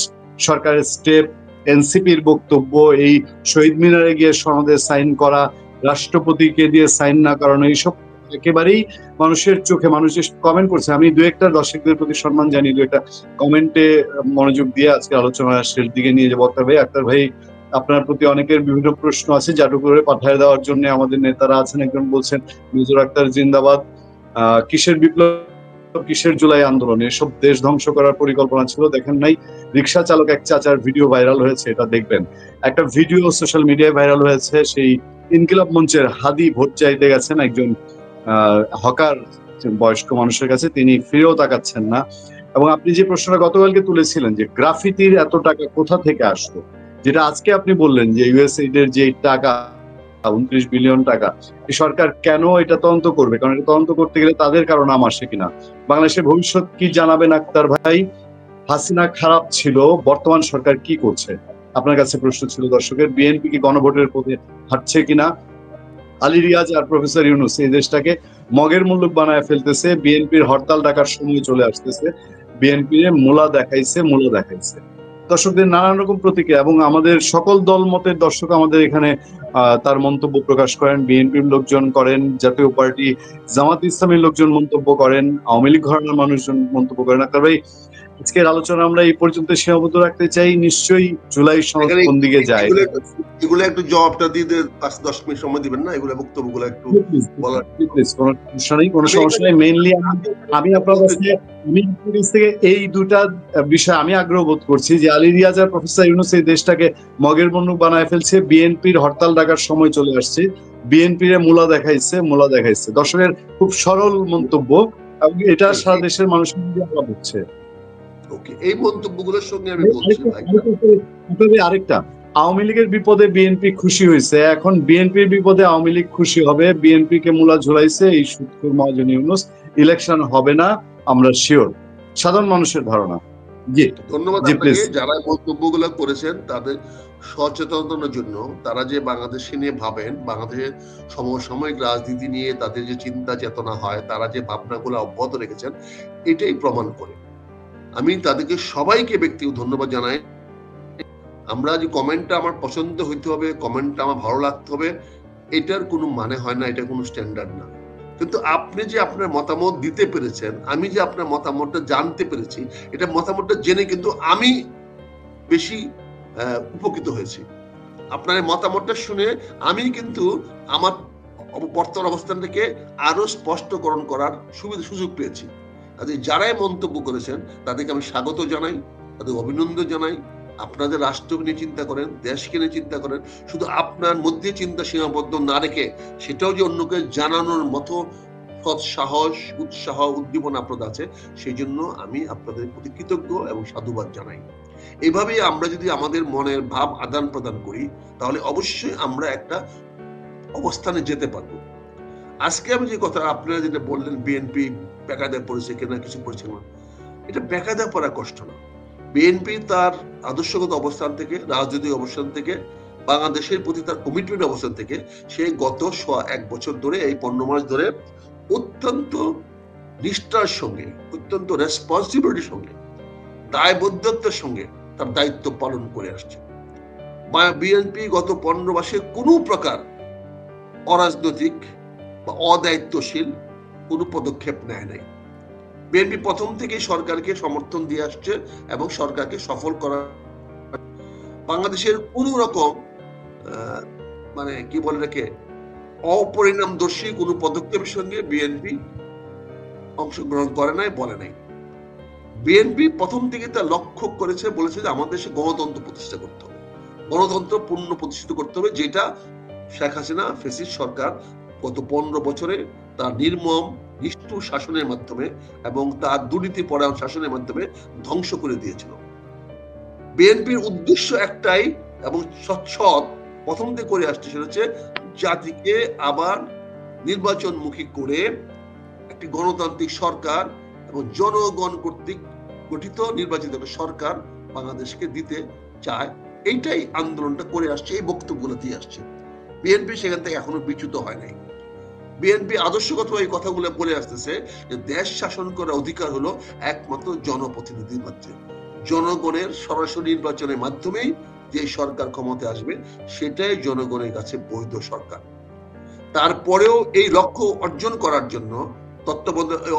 সরকারের স্টেপ, এনসিপির বক্তব্য, এই শহীদ মিনারে গিয়ে সনদে সাইন করা, রাষ্ট্রপতিকে দিয়ে সাইন না করানো, এইসব একেবারেই মানুষের চোখে, মানুষ যে কমেন্ট করছে, আমি দু একটা দর্শকদের প্রতি সম্মান জানিয়ে দু একটা কমেন্টে মনোযোগ দিয়ে আজকে আলোচনা শেষ দিকে নিয়ে যাবো। আক্তার ভাই, আপনার প্রতি অনেকের বিভিন্ন প্রশ্ন আছে, জাদু করে পাঠিয়ে দেওয়ার জন্য আমাদের নেতারা আছেন। একজন বলছেন মেজর আক্তার জিন্দাবাদ, কিসের বিপ্লব, কিসের জুলাই আন্দোলন, এসব দেশ ধ্বংস করার পরিকল্পনা ছিল, দেখেন নাই? রিক্সা চালক এক চাচার ভিডিও ভাইরাল হয়েছে, এটা দেখবেন। একটা ভিডিও সোশ্যাল মিডিয়ায় ভাইরাল হয়েছে, সেই ইনকিলাব মঞ্চের হাদি ভোট চাইতে গেছেন একজন হকার বয়স্ক মানুষের কাছে, তিনি ফিরেও তাকাচ্ছেন না। এবং আপনি যে প্রশ্নটা গতকালকে তুলেছিলেন যে গ্রাফিতির এত টাকা কোথা থেকে আসলো, যেটা আজকে আপনি বললেন যে ইউএসএইড এর যে টাকা 29 বিলিয়ন টাকা, এই সরকার কেন এটা তদন্ত করবে? কারণ এটা তদন্ত করতে গেলে তাদের কারো নাম আসে কিনা। বাংলাদেশের ভবিষ্যৎ কি জানাবেন আক্তার ভাই? হাসিনা খারাপ ছিল, বর্তমান সরকার কি করছে? আপনার কাছে প্রশ্ন ছিল দর্শকের। বিএনপি কি গণভোটের পথে হাঁটছে কিনা? আলী রিয়াজ আর প্রফেসর ইউনূস এই দেশটাকে মগের মুল্লুক বানায় ফেলতেছে। বিএনপির হরতাল ডাকার সময় চলে আসতেছে, বিএনপি মূলা দেখাইছে। দর্শকদের নানান রকম প্রতিক্রিয়া, এবং আমাদের সকল দল মতের দর্শক আমাদের এখানে তার মন্তব্য প্রকাশ করেন। বিএনপির লোকজন করেন, জাতীয় পার্টি জামাত ইসলামের লোকজন মন্তব্য করেন, আওয়ামী লীগ ঘরানার মানুষজন মন্তব্য করেন। আক্তার ভাই, আজকের আলোচনা আমরা এই পর্যন্ত সীমাবদ্ধ রাখতে চাই। নিশ্চয়ই জুলাই সনদ কোন দিকে যায় এগুলো একটু জবাবটা দিতে 5-10 মিনিট সময় দিবেন না? এগুলো বক্তব্যগুলো একটু বলার। কোনো সমস্যা নেই। মেইনলি আমি আপনার কাছ থেকে এই দুটা বিষয় আমি আগ্রহ বোধ করছি যে আলী রিয়াজ আর প্রফেসর ইউনূস এই দেশটাকে মগের বন্দুক বানায় ফেলছে। বিএনপির হরতাল ডাকার সময় চলে আসছে, বিএনপির মূলা দেখাইছে। দর্শকের খুব সরল মন্তব্য, এবং এটা সারা দেশের মানুষের মধ্যে আলাপ হচ্ছে। এই মন্তব্যগুলোর সঙ্গে আমি বলছি আরেকটা, আওয়ামী লীগের বিপদে বিএনপি খুশি হয়েছে, এখন বিএনপির বিপদে আওয়ামী লীগ খুশি হবে। বিএনপি কে মূলা ঝুলাইছে এই সুৎখোর মহাজন ইউনূস। ইলেকশন হবে না, আমরা শিওর, সাধারণ মানুষের ধারণা। জি, ধন্যবাদ আপনাকে। যারা মন্তব্যগুলো করেছেন তাদের সচেতনতার জন্য, তারা যে বাংলাদেশে নিয়ে ভাবেন, বাংলাদেশের সমসাময়িক রাজনীতি নিয়ে তাদের যে চিন্তা চেতনা হয়, তারা যে ভাবনাগুলো অব্যাহত রেখেছেন, এটাই প্রমাণ করে। আমি তাদেরকে সবাইকে ব্যক্তিগত ধন্যবাদ জানাই। আমরা যে কমেন্টটা আমার পছন্দ হইতে হবে, কমেন্টটা আমার ভালো লাগতে হবে, এটার কোনো মানে হয় না, এটা কোনো স্ট্যান্ডার্ড না। কিন্তু আপনি যে আপনার মতামত দিতে পেরেছেন, আমি যে আপনার মতামতটা জানতে পেরেছি, এটা মতামতটা জেনে কিন্তু আমি বেশি উপকৃত হয়েছি। আপনার মতামতটা শুনে আমি কিন্তু আমার বর্তমান অবস্থানটাকে আরো স্পষ্টকরণ করার সুযোগ পেয়েছি। যারাই মন্তব্য করেছেন তাদেরকে আমি স্বাগত জানাই, তাদের অভিনন্দন জানাই। আপনাদের রাষ্ট্রকে নিয়ে চিন্তা করেন, দেশকে নিয়ে চিন্তা করেন, শুধু আপনার মধ্যে চিন্তা সীমাবদ্ধ না রেখে সেটাও যে অন্যকে জানানোর মতো সৎ সাহস, উৎসাহ, উদ্দীপনা আপনাদের আছে, সেই জন্য আমি আপনাদের প্রতি কৃতজ্ঞ এবং সাধুবাদ জানাই। এইভাবেই আমরা যদি আমাদের মনের ভাব আদান প্রদান করি, তাহলে অবশ্যই আমরা একটা অবস্থানে যেতে পারবো। আজকে আমি যে কথা আপনারা যেটা বললেন, বিএনপি বেকায়দায় পড়েছে কিনা, কিছু পড়েছে না, এটা বেকায়দা পড়া কষ্ট না। বিএনপি তার আদর্শগত অবস্থান থেকে, রাজনৈতিক অবস্থান থেকে, বাংলাদেশের প্রতি তার কমিটমেন্ট অবস্থান থেকে সে গত 1 বছর ধরে, এই 15 মাস ধরে অত্যন্ত নিষ্ঠার সঙ্গে, অত্যন্ত রেসপন্সিবিলিটির সঙ্গে, দায়বদ্ধতার সঙ্গে তার দায়িত্ব পালন করে আসছে। বিএনপি গত 15 মাসে কোনো প্রকার অরাজনৈতিক বা অদায়িত্বশীল কোনো পদক্ষেপ নেয় নাই। বিএনপি প্রথম থেকেই সরকারকে সমর্থন দিয়ে আসছে এবং সরকারকে সফল করা, বাংলাদেশের কোন রকম মানে কি বলে রেখে অপরিণামদর্শী কোন পদক্ষেপের সঙ্গে বিএনপি অংশগ্রহণ করে নাই, বলে নাই। বিএনপি প্রথম থেকে তার লক্ষ্য করেছে, বলেছে যে আমাদের দেশে গণতন্ত্র প্রতিষ্ঠা করতে হবে, গণতন্ত্র পূর্ণ প্রতিষ্ঠিত করতে হবে, যেটা শেখ হাসিনা ফ্যাসিস্ট সরকার গত 15 বছরে তার নির্মম নিষ্ঠুর শাসনের মাধ্যমে এবং তার দুর্নীতিপরায়ণ শাসনের মাধ্যমে ধ্বংস করে দিয়েছিল। বিএনপির উদ্দেশ্য একটাই এবং সৎ প্রথম থেকে করে আসছে, সেটা হচ্ছে জাতিকে আবার নির্বাচনমুখী করে একটি গণতান্ত্রিক সরকার এবং জনগণ কর্তৃক গঠিত নির্বাচিত একটা সরকার বাংলাদেশকে দিতে চায়। এইটাই আন্দোলনটা করে আসছে, এই বক্তব্যগুলো দিয়ে আসছে। বিএনপি সেখান থেকে এখনো বিচ্যুত হয় নাই। বিএনপি আদর্শগত এই কথাগুলো বলে আসতেছে যে দেশ শাসন করার অধিকার হলো একমাত্র জনপ্রতিনিধির মাধ্যমে, জনগণের সরাসরি নির্বাচনের মাধ্যমেই যে সরকার ক্ষমতায় আসবে সেটাই জনগণের কাছে বৈধ সরকার। তারপরেও এই লক্ষ্য অর্জন করার জন্য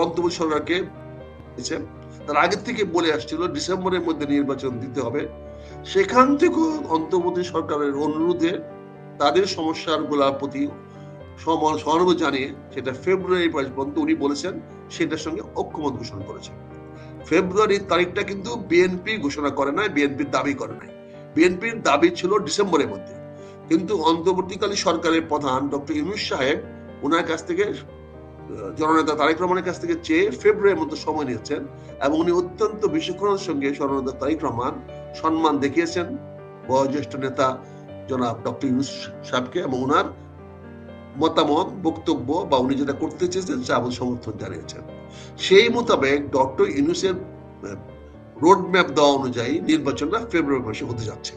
অন্তর্বর্তী সরকারকে তার আগের থেকে বলে আসছিল ডিসেম্বরের মধ্যে নির্বাচন দিতে হবে। সেখান থেকেও অন্তর্বর্তী সরকারের অনুরোধে তাদের সমস্যাগুলোর প্রতি সহানুভূতি জানিয়ে সেটা ফেব্রুয়ারি পর্যন্ত উনি বলেছেন সেটার সঙ্গে ঐক্যমত ঘোষণা করেছেন। ফেব্রুয়ারির তারিখটা কিন্তু বিএনপি ঘোষণা করে নাই, বিএনপির দাবি করে নাই। বিএনপির দাবি ছিল ডিসেম্বরের মধ্যে, কিন্তু অন্তর্বর্তীকালীন সরকারের প্রধান ডক্টর ইউনূস সাহেব ওনার কাছ থেকে, জননেতা তারেক রহমানের কাছ থেকে চেয়ে ফেব্রুয়ারির মধ্যে সময় নিয়েছেন এবং উনি অত্যন্ত বিচক্ষণতার সঙ্গে জননেতা তারেক রহমান সম্মান দেখিয়েছেন বয়োজ্যেষ্ঠ নেতা জনাব ডক্টর ইউনূস সাহেবকে, এবং ওনার মতামত, বক্তব্য বা উনি যেটা করতে চেয়েছেন তা সমর্থন জানিয়েছেন। সেই মোতাবেক ডক্টর ইউনূসের রোড ম্যাপ দেওয়া অনুযায়ী নির্বাচনটা ফেব্রুয়ারি মাসে হতে যাচ্ছে।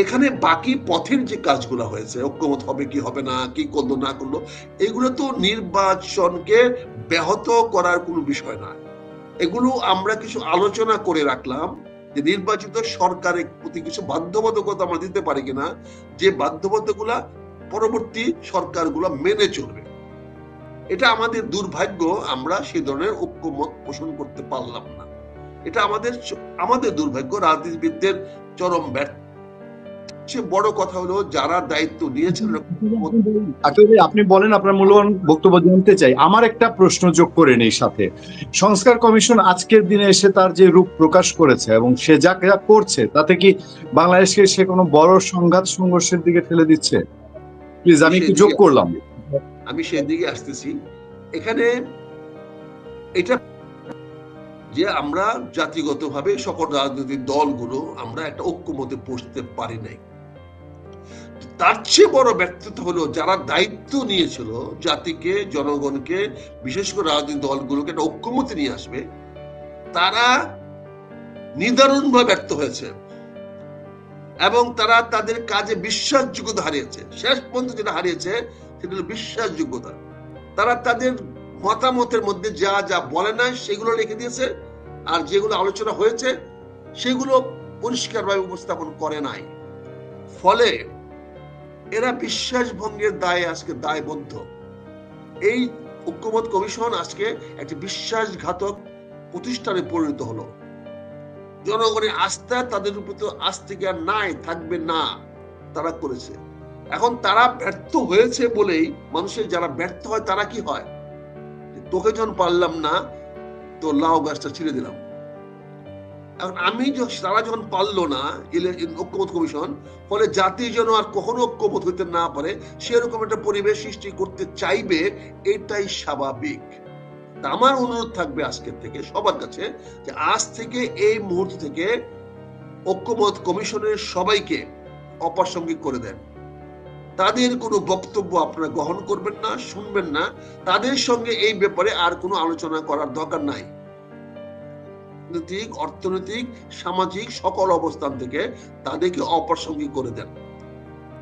এখানে বাকি পথের যে কাজগুলো হয়েছে, ঐক্যমত হবে কি হবে না, কি করলো না করলো, এগুলো তো নির্বাচনকে ব্যাহত করার কোনো বিষয় না। এগুলো আমরা কিছু আলোচনা করে রাখলাম যে নির্বাচিত সরকারের প্রতি কিছু বাধ্যবাধকতা আমরা দিতে পারি কিনা, যে বাধ্যবাধকতা পরবর্তী সরকারগুলো মেনে চলবে। এটা আমাদের দুর্ভাগ্য, আমরা সেই ধরনের ঐক্যমত পোষণ করতে পারলাম না। এটা আমাদের দুর্ভাগ্য, রাজনীতিবিদদের চরম ব্যর্থ। সবচেয়ে বড় কথা হলো যারা দায়িত্ব নিয়েছেন। আপনি বলেন, আপনার মূল্যবান বক্তব্য জানতে চাই। আমার একটা প্রশ্ন যোগ করে নেই সাথে। সংস্কার কমিশন আজকের দিনে এসে তার যে রূপ প্রকাশ করেছে এবং সে যা যা করছে, তাতে কি বাংলাদেশকে সে কোনো বড় সংঘাত সংঘর্ষের দিকে ঠেলে দিচ্ছে? প্লিজ, আমি একটু যোগ করলাম। আমি সেই দিকে আসতেছি। এখানে এটা যে আমরা জাতিগতভাবে সকল রাজনৈতিক দলগুলো আমরা একটা ঐক্যমতে পৌঁছতে পারি নাই। তার চেয়ে বড় ব্যর্থতা হলো যারা দায়িত্ব নিয়েছিল জাতিকে, জনগণকে, বিশেষ করে রাজনৈতিক দলগুলোকে একটা ঐক্যমতে নিয়ে আসবে, তারা নিদারুণভাবে ব্যর্থ হয়েছে এবং তারা তাদের কাজে বিশ্বাসযোগ্যতা হারিয়েছে। শেষ পর্যন্ত যেটা হারিয়েছে সেটা হলো বিশ্বাসযোগ্যতা। তারা তাদের মতামতের মধ্যে যা যা বলে নাই সেগুলো লিখে দিয়েছে, আর যেগুলো আলোচনা হয়েছে সেগুলো পরিষ্কারভাবে উপস্থাপন করে নাই। ফলে এরা বিশ্বাস ভঙ্গের দায়ে আজকে দায়বদ্ধ। এই ঐক্যমত কমিশন আজকে একটি বিশ্বাসঘাতক প্রতিষ্ঠানে পরিণত হলো। জনগণের আস্থা তাদের উপর তো আজ থেকে আর নাই, থাকবে না, তারা করেছে। এখন তারা ব্যর্থ হয়েছে বলেই মানুষের যারা ব্যর্থ হয় তারা কি হয়, তোকে যখন পারলাম না তো লাউ গাছটা ছিঁড়ে দিলাম। এখন তারা যখন পারলো না ঐক্যমত কমিশন, ফলে জাতি যেন আর কখনো ঐক্যমত হইতে না পারে সেরকম একটা পরিবেশ সৃষ্টি করতে চাইবে, এটাই স্বাভাবিক। আমার অনুরোধ থাকবে আজকের থেকে সবার কাছে যে আজ থেকে এই মুহূর্ত থেকে ঐক্যমত কমিশনের সবাইকে অপ্রাসঙ্গিক করে দেন। তাদের কোনো বক্তব্য আপনারা গ্রহণ করবেন না, শুনবেন না। তাদের সঙ্গে এই ব্যাপারে আর কোনো আলোচনা করার দরকার নাই। রাজনৈতিক, অর্থনৈতিক, সামাজিক সকল অবস্থান থেকে তাদেরকে অপ্রাসঙ্গিক করে দেন।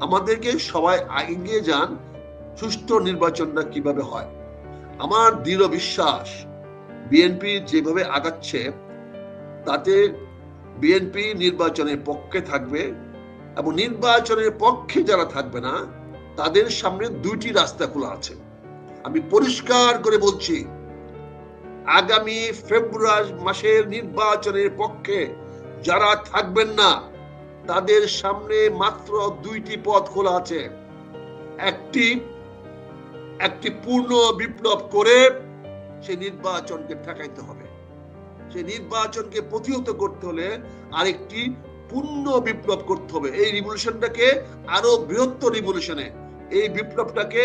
আমাদেরকে সবাই এগিয়ে যান সুষ্ঠু নির্বাচনটা কিভাবে হয়। আমার দৃঢ় বিশ্বাস বিএনপি যেভাবে আগাচ্ছে তাতে বিএনপি নির্বাচনের পক্ষে থাকবে, এবং নির্বাচনের পক্ষে যারা থাকবে না তাদের সামনে দুইটি রাস্তা খোলা আছে। আমি পরিষ্কার করে বলছি, আগামী ফেব্রুয়ারি মাসের নির্বাচনের পক্ষে যারা থাকবেন না তাদের সামনে মাত্র দুইটি পথ খোলা আছে। একটি পূর্ণ বিপ্লব করে সেই নির্বাচনকে ঠেকাইতে হবে। সেই নির্বাচনকে প্রতিহত করতে হলে আরেকটি পূর্ণ বিপ্লব করতে হবে। এই রিভলিউশনটাকে আরো বৃহত্তর রিভলিউশনে, এই বিপ্লবটাকে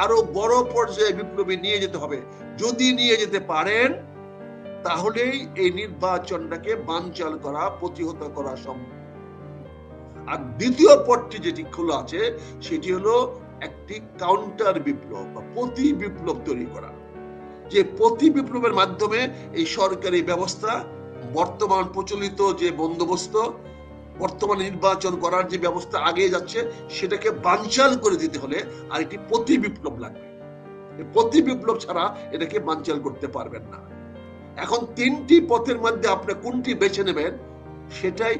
আরো বড় পর্যায়ে বিপ্লবে নিয়ে যেতে হবে। যদি নিয়ে যেতে পারেন তাহলেই এই নির্বাচনটাকে বানচাল করা, প্রতিহত করা সম্ভব। আর দ্বিতীয় পথটি যেটি খোলা আছে সেটি হলো একটি কাউন্টার বিপ্লব বা প্রতি বিপ্লব তৈরি করা, যে প্রতি বিপ্লবের মাধ্যমে এই সরকারি ব্যবস্থা, বর্তমান প্রচলিত যে বন্দোবস্ত, বর্তমান নির্বাচন করার যে ব্যবস্থা আগে যাচ্ছে সেটাকে বানচাল করে দিতে হলে আর একটি প্রতি বিপ্লব লাগবে। প্রতি বিপ্লব ছাড়া এটাকে বানচাল করতে পারবেন না। এখন তিনটি পথের মধ্যে আপনি কোনটি বেছে নেবেন সেটাই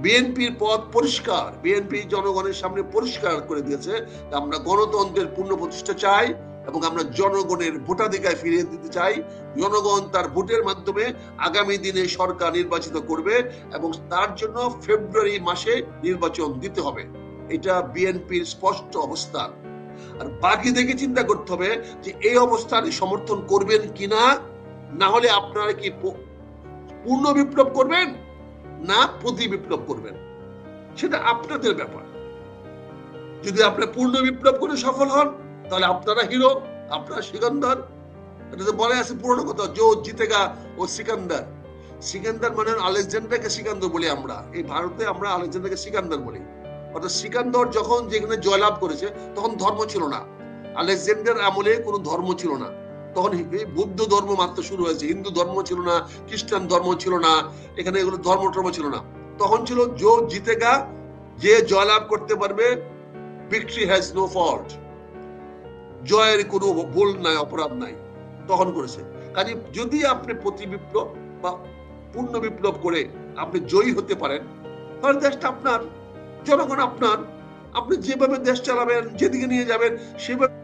বিএনপির পথ পরিষ্কার। বিএনপি জনগণের সামনে পরিষ্কার করে দিয়েছে আমরা গণতন্ত্রের পূর্ণ প্রতিষ্ঠা চাই এবং আমরা জনগণের ভোটাধিকার ফিরিয়ে দিতে চাই। জনগণ তার ভোটের মাধ্যমে আগামী দিনে সরকার নির্বাচিত করবে এবং তার জন্য ফেব্রুয়ারি মাসে নির্বাচন দিতে হবে। এটা বিএনপির স্পষ্ট অবস্থান। আর বাকি দেখে চিন্তা করতে হবে যে এই অবস্থান সমর্থন করবেন কিনা, না হলে আপনারা কি পূর্ণ বিপ্লব করবেন না প্রতি বিপ্লব করবেন, সেটা আপনাদের ব্যাপার। যদি আপনি পূর্ণ বিপ্লব করে সফল হন তাহলে আপনারা হিরো, আপনারা সিকান্দার। এটা তো বলে আছে পুরনো কথা, জো জিতেগা ও সিকান্দার। সিকান্দার মানে আলেকজান্ডারকে সিকান্দার বলি আমরা, এই ভারতে আমরা আলেকজান্ডারকে সিকান্দার বলি। অর্থাৎ সিকান্দার যখন যেখানে জয়লাভ করেছে তখন ধর্ম ছিল না। আলেকজান্ডার আমলে কোনো ধর্ম ছিল না, তখন বৌদ্ধ ধর্ম মাত্র শুরু হয়েছে, হিন্দু ধর্ম ছিল না, খ্রিস্টান ধর্ম ছিল না, এখানে এগুলো ধর্ম টর্ম ছিল না। তখন ছিল জো জিতেগা, যে জয়লাভ করতে পারবে, ভিক্টরি হ্যাজ নো ফল্ট, জয়ের কোনো ভুল নাই, অপরাধ নাই, তখন করেছে। কাজে যদি আপনি প্রতি বিপ্লব বা পূর্ণ বিপ্লব করে আপনি জয়ী হতে পারেন, তাহলে দেশটা আপনার, জনগণ আপনার, আপনি যেভাবে দেশ চালাবেন, যেদিকে নিয়ে যাবেন সেভাবে।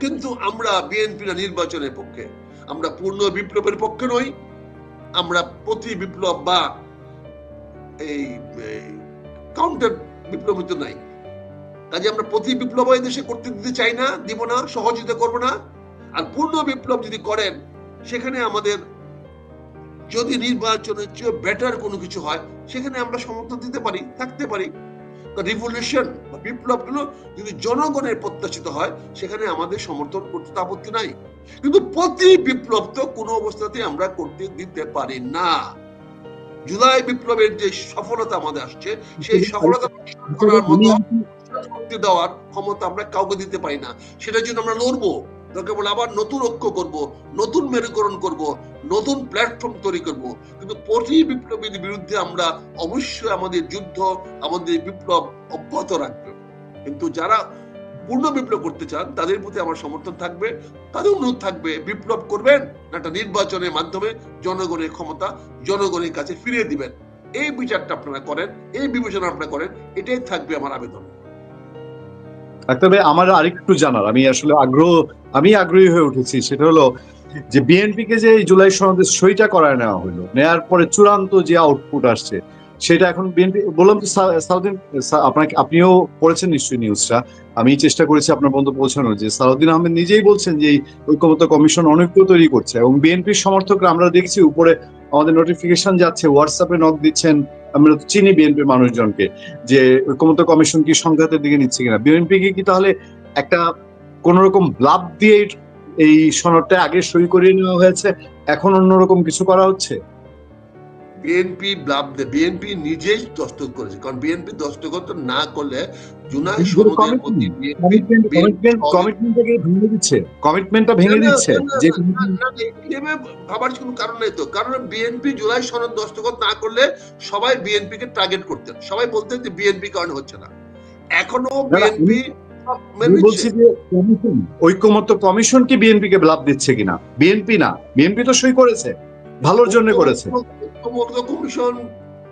কিন্তু আমরা বিএনপিরা নির্বাচনের পক্ষে, আমরা পূর্ণ বিপ্লবের পক্ষে নই, আমরা প্রতি বিপ্লব বা এই কাউন্টার বিপ্লব তো নাই। কাজে আমরা প্রতি বিপ্লব এই দেশে করতে দিতে চাই না, দিব না, সহযোগিতা করবো না। আর পূর্ণ বিপ্লব যদি করেন, সেখানে আমাদের যদি নির্বাচনের চেয়ে বেটার কোনো কিছু হয়, সেখানে আমরা সমর্থন দিতে পারি, থাকতে পারি। রিভলিউশন বা বিপ্লব গুলো যদি জনগণের প্রত্যাশিত হয়, সেখানে আমাদের সমর্থন করতে আপত্তি নাই। কিন্তু প্রতি বিপ্লব তো কোনো অবস্থাতেই আমরা করতে দিতে পারি না। জুলাই বিপ্লবের যে সফলতা আমাদের আসছে, সেই সফলতা করার মতো দেওয়ার ক্ষমতা আমরা কাউকে দিতে পারি না। সেটার জন্য আমরা লড়বো, দরকার বলে আবার নতুন ঐক্য করব, নতুন মেরুকরণ করব, নতুন প্ল্যাটফর্ম তৈরি করব। কিন্তু প্রতি বিপ্লবের বিরুদ্ধে আমরা অবশ্যই আমাদের যুদ্ধ, আমাদের বিপ্লব অব্যাহত রাখবে। কিন্তু যারা পূর্ণ বিপ্লব করতে চান, তাদের প্রতি আমার সমর্থন থাকবে, তাদের অনুরোধ থাকবে, বিপ্লব করবেন না একটা নির্বাচনের মাধ্যমে জনগণের ক্ষমতা জনগণের কাছে ফিরিয়ে দিবেন। এই বিচারটা আপনারা করেন, এই বিবেচনা আপনারা করেন, এটাই থাকবে আমার আবেদন। তবে আমার আরেকটু জানার, আমি আগ্রহী হয়ে উঠেছি, সেটা হলো যে বিএনপি কে যে জুলাই সনদে সইটা করায় নেওয়া হলো, নেয়ার পরে চূড়ান্ত যে আউটপুট আসছে, সেটা এখন বিএনপি, বললাম তো সালাউদ্দিন, আপনিও পড়েছেন নিশ্চয়ই নিউজটা, আমি চেষ্টা করেছি আপনার বন্ধু পৌঁছানোর, যে সালাউদ্দিন আহমেদ নিজেই বলছেন যে এই ঐক্যমত্য কমিশন অনৈক্য তৈরি করছে, এবং বিএনপির সমর্থকরা আমরা দেখছি উপরে আমাদের নোটিফিকেশন যাচ্ছে, হোয়াটসঅ্যাপে নক দিচ্ছেন, আমরা তো চিনি বিএনপির মানুষজনকে, যে ঐক্যমত্য কমিশন কি সংঘাতের দিকে নিচ্ছে কিনা। বিএনপি কি তাহলে একটা কোন রকম লাভ দিয়ে এই সনদটা আগে সই করিয়ে নেওয়া হয়েছে, এখন অন্যরকম কিছু করা হচ্ছে? বিএনপি নিজেই দস্তখত করেছে, কারণ বিএনপি দস্তখত না করলে জুলাই সনদের প্রতি কমিটমেন্টটা ভেঙে দিচ্ছে। ভাবার কোনো কারণ নেই তো, কারণ বিএনপি জুলাই সনদ দস্তখত না করলে সবাই বিএনপি কে টার্গেট করতেন, সবাই বলতেন যে বিএনপি কারণে হচ্ছে না। এখনো বিএনপি বলছি যে ঐক্যমত্য কমিশন কি বিএনপি কে লাভ দিচ্ছে কিনা? বিএনপি না, বিএনপি তো সই করেছে, ভালোর জন্য করেছে। ঐক্যমত্য কমিশন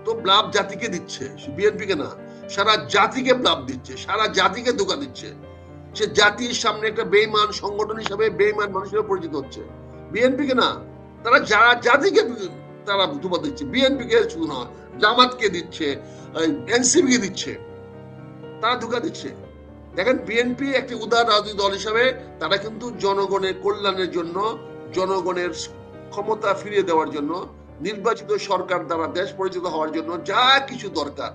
তো লাভ জাতিকে দিচ্ছে, বিএনপি কে না, সারা জাতিকে লাভ দিচ্ছে, সারা জাতিকে ধোঁকা দিচ্ছে। সে জাতির সামনে একটা বেঈমান সংগঠন হিসাবে বেঈমান মানুষের পরিচিত হচ্ছে, বিএনপি কে না। তারা যারা জাতিকে তারা ধোঁকা দিচ্ছে, বিএনপি কে শুধু না, জামাতকে দিচ্ছে, এনসিপি কে দিচ্ছে, তারা ধোঁকা দিচ্ছে। দেখেন, বিএনপি একটি উদার রাজনৈতিক দল হিসাবে তারা কিন্তু জনগণের কল্যাণের জন্য, জনগণের ক্ষমতা ফিরিয়ে দেওয়ার জন্য, নির্বাচিত সরকার দ্বারা দেশ পরিচিত হওয়ার জন্য যা কিছু দরকার,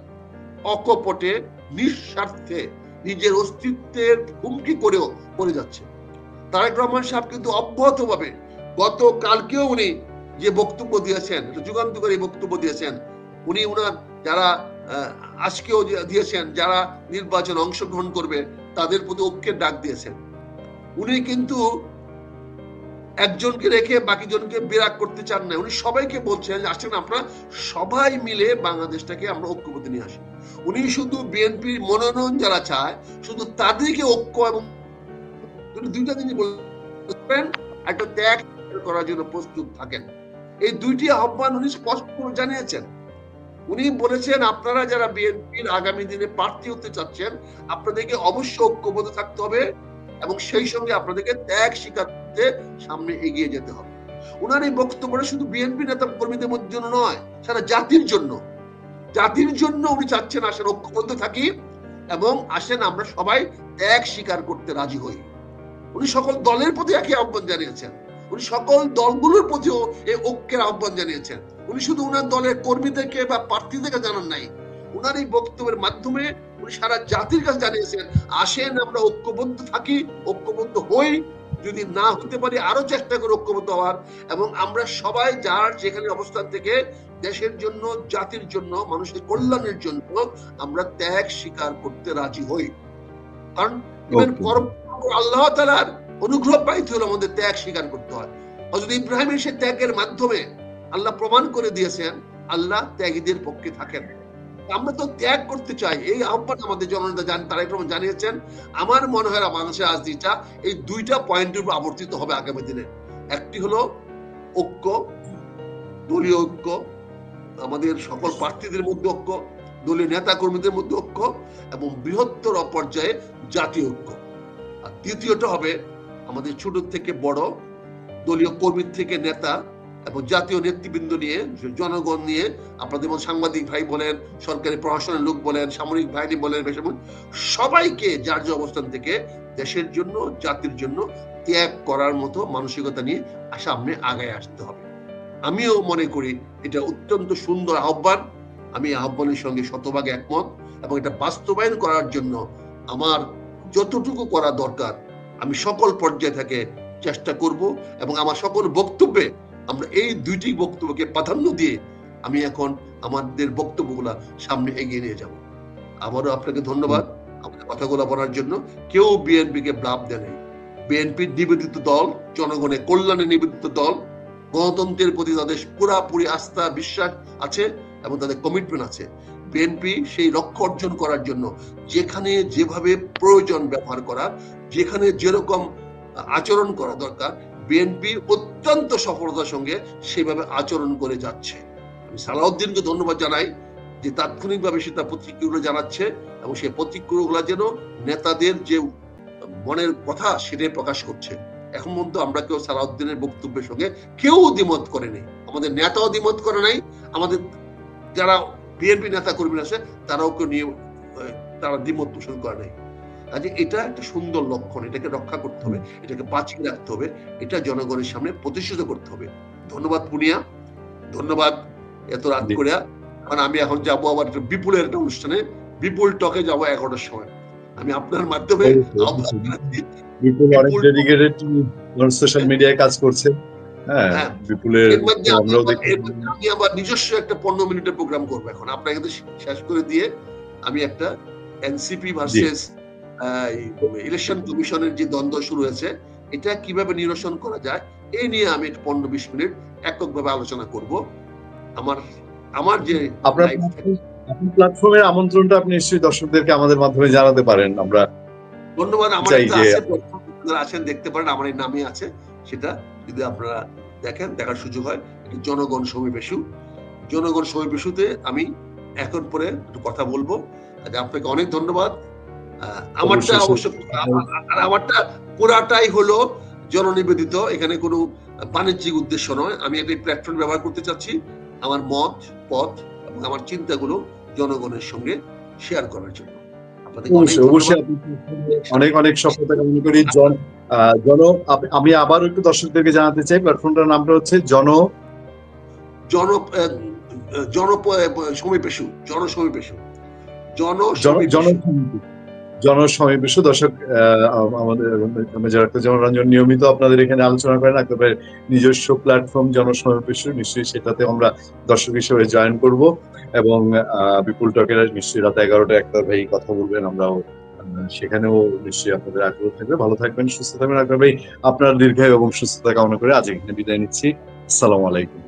অকপটে নিঃস্বার্থে নিজের অস্তিত্বের হুমকি করেও করে যাচ্ছে। তারেক রহমান সাহেব কিন্তু অব্যাহতভাবে, গতকালকেও উনি যে বক্তব্য দিয়েছেন, যুগান্তকারী বক্তব্য দিয়েছেন, উনি উনার যারা আজকেও দিয়েছেন, যারা নির্বাচনে অংশগ্রহণ করবে তাদের প্রতি ঐক্যের ডাক দিয়েছেন। উনি কিন্তু একজনকে রেখে বাকি জনকে বিরাগ করতে চান না, উনি সবাইকে বলছেন আসেন আপনারা সবাই মিলে বাংলাদেশটাকে আমরা ঐক্যবদ্ধ নিয়ে আসি। উনি শুধু বিএনপির মনোনয়ন যারা চায় শুধু তাদেরকে ঐক্য এবং দুইটা জিনিস বলবেন, একটা ত্যাগ করার জন্য প্রস্তুত থাকেন। এই দুইটি আহ্বান উনি স্পষ্ট জানিয়েছেন। উনি বলেছেন আপনারা যারা বিএনপির আগামী দিনে প্রার্থী হতে চাচ্ছেন, আপনাদেরকে অবশ্যই ঐক্যবদ্ধ থাকতে হবে এবং সেই সঙ্গে আপনাদেরকে ত্যাগ স্বীকার করতে সামনে এগিয়ে যেতে হবে। ওনার এই বক্তব্যটা শুধু বিএনপি নেতা কর্মীদের জন্য নয়, সারা জাতির জন্য। জাতির জন্য উনি চাচ্ছেন আসেন ঐক্যবদ্ধ থাকি এবং আসেন আমরা সবাই ত্যাগ স্বীকার করতে রাজি হই। উনি সকল দলের প্রতি একই আহ্বান জানিয়েছেন, উনি সকল দলগুলোর প্রতিও এই ঐক্যের আহ্বান জানিয়েছেন। উনি শুধু উনার দলের কর্মীদেরকে বা প্রার্থীদেরকে জানান নাই, উনার এই বক্তব্যের মাধ্যমে উনি সারা জাতির কাছে জানিয়েছেন আসেন আমরা ঐক্যবদ্ধ থাকি, ঐক্যবদ্ধ হই, যদি না হতে পারি আরো চেষ্টা করি ঐক্যবদ্ধ হওয়ার, এবং আমরা সবাই যার যেখানে অবস্থান থেকে দেশের জন্য, জাতির জন্য, মানুষের কল্যাণের জন্য আমরা ত্যাগ স্বীকার করতে রাজি হই। কারণ আল্লাহ তাআলার অনুগ্রহ পাইতে হলে আমাদের ত্যাগ স্বীকার করতে হয়। হযরত ইব্রাহিমের সেই ত্যাগের মাধ্যমে আল্লাহ প্রমাণ করে দিয়েছেন আল্লাহ ত্যাগীদের পক্ষে থাকেন। আমরা তো ত্যাগ করতে চাই, এই আহ্বান আমাদের জননেতা তারেক রহমান জানিয়েছেন। আমার মনে হয় বাংলাদেশের রাজনীতিটা এই দুইটা পয়েন্টের উপর আবর্তিত হবে আগামী দিনে। একটি হলো ঐক্য, দলীয় ঐক্য, আমাদের সকল প্রার্থীদের মধ্যে ঐক্য, দলীয় নেতা কর্মীদের মধ্যে ঐক্য এবং বৃহত্তর পর্যায়ে জাতীয় ঐক্য। আর তৃতীয়টা হবে আমাদের ছোট থেকে বড়, দলীয় কর্মী থেকে নেতা এবং জাতীয় নেতৃবৃন্দ নিয়ে, জনগণ নিয়ে, আপনাদের মধ্যে সাংবাদিক ভাই বলেন, সরকারি প্রশাসনের লোক বলেন, সামরিক বাহিনী বলেন, সবাইকে যার যে অবস্থান থেকে দেশের জন্য, জাতির জন্য ত্যাগ করার মতো মানসিকতা নিয়ে সামনে আগায় আসতে হবে। আমিও মনে করি এটা অত্যন্ত সুন্দর আহ্বান। আমি আহ্বানের সঙ্গে শতভাগ একমত এবং এটা বাস্তবায়ন করার জন্য আমার যতটুকু করা দরকার আমি সকল পর্যায়ে থেকে চেষ্টা করব এবং আমার সকল বক্তব্যে আমরা এই দুইটি বক্তব্যকে প্রাধান্য দিয়ে আমি এখন আমাদের বক্তব্যগুলা সামনে এগিয়ে নিয়ে যাব। আবারও আপনাকে ধন্যবাদ আমাদের কথাগুলো বলার জন্য। কেউ বিএনপিকে ব্লাব দেয় নাই। বিএনপির নিবেদিত দল, জনগণের কল্যাণে নিবেদিত দল, গণতন্ত্রের প্রতি তাদের পুরাপুরি আস্থা বিশ্বাস আছে এবং তাদের কমিটমেন্ট আছে। বিএনপি সেই লক্ষ্য অর্জন করার জন্য যেখানে যেভাবে প্রয়োজন ব্যবহার করার, যেখানে যেরকম আচরণ করা দরকার, বিএনপি অত্যন্ত সফলতার সঙ্গে সেভাবে আচরণ করে যাচ্ছে। আমি সালাউদ্দিনকে ধন্যবাদ জানাই যে তাৎক্ষণিকভাবে সে তার প্রতিক্রিয়াগুলো জানাচ্ছে এবং সেই প্রতিক্রিয়াগুলো যেন নেতাদের যে মনের কথা সেটাই প্রকাশ করছে। এখন পর্যন্ত আমরা কেউ সালাউদ্দিনের বক্তব্যের সঙ্গে কেউ দ্বিমত করে নেই, আমাদের নেতাও দ্বিমত করে নাই, আমাদের যারা বিএনপি নেতা কর্মী আছে তারাও কেউ নিয়ে তারা দ্বিমত পোষণ করে নাই। কাজে এটা একটা সুন্দর লক্ষণ, এটাকে রক্ষা করতে হবে, এটাকে বাঁচিয়ে রাখতে হবে, এটা জনগণের সামনে প্রতিষ্ঠিত করতে হবে। ধন্যবাদ পুনিয়া, ধন্যবাদ এত রাত করে। কারণ আমি এখন যাবো আবার বিপুলের একটা অনুষ্ঠানে, বিপুল টকে যাবো 11টার সময়। আমি আপনার মাধ্যমে বিপুল অনেক ডেডিকেটেড সোশ্যাল মিডিয়ায় কাজ করছে। হ্যাঁ, বিপুলের আমি আবার নিজস্ব একটা 15 মিনিটের প্রোগ্রাম করবো এখন আপনাকে শেষ করে দিয়ে। আমি একটা এনসিপি ভার্সেস ইলেকশন কমিশনের যে দ্বন্দ্ব শুরু হয়েছে এটা কিভাবে নিরসন করা যায় এই নিয়ে আমি 15-20 মিনিট এককভাবে আলোচনা করব। আমার যে আপনার প্ল্যাটফর্মের আমন্ত্রণটা আপনি নিশ্চয়ই দর্শকদেরকে আমাদের মাধ্যমে জানাতে পারেন। আমরা ধন্যবাদ। আমার আছেন, দেখতে পারেন, আমার এই নামে আছে, সেটা যদি আপনারা দেখেন, দেখার সুযোগ হয়। জনগণ সমাবেশু, জনগণ সমাবেশুতে আমি এখন পরে একটু কথা বলবো। আপনাকে অনেক ধন্যবাদ। আমারটা অবশ্য আমারটা পুরাটাই হলো জননিবেদিত, এখানে কোনো বাণিজ্যিক উদ্দেশ্য নয়। আমি একটা প্ল্যাটফর্ম ব্যবহার করতে চাচ্ছি আমার মত, পথ এবং আমার চিন্তাগুলো জনগণের সঙ্গে শেয়ার করার জন্য। অনেক অনেক সফলতা কামনা করি। আমি আবার একটু দর্শকদেরকে জানাতে চাই, প্ল্যাটফর্মটার নামটা হচ্ছে জনসমাবেশ। দর্শক আমাদের রঞ্জন নিয়মিত আপনাদের এখানে আলোচনা করেন, একেবারে নিজস্ব প্ল্যাটফর্ম জনসমাবেশ, নিশ্চয়ই সেটাতে আমরা দর্শক হিসেবে জয়েন করব এবং বিপুল টকের নিশ্চয়ই রাত 11টা একটা ভাই কথা বলবেন, আমরাও সেখানেও নিশ্চয়ই আপনাদের আগ্রহ থাকবে। ভালো থাকবেন, সুস্থ থাকবেন। আপনার দীর্ঘায়ু এবং সুস্থতা কামনা করে আজ এখানে বিদায় নিচ্ছি। আসসালামু আলাইকুম।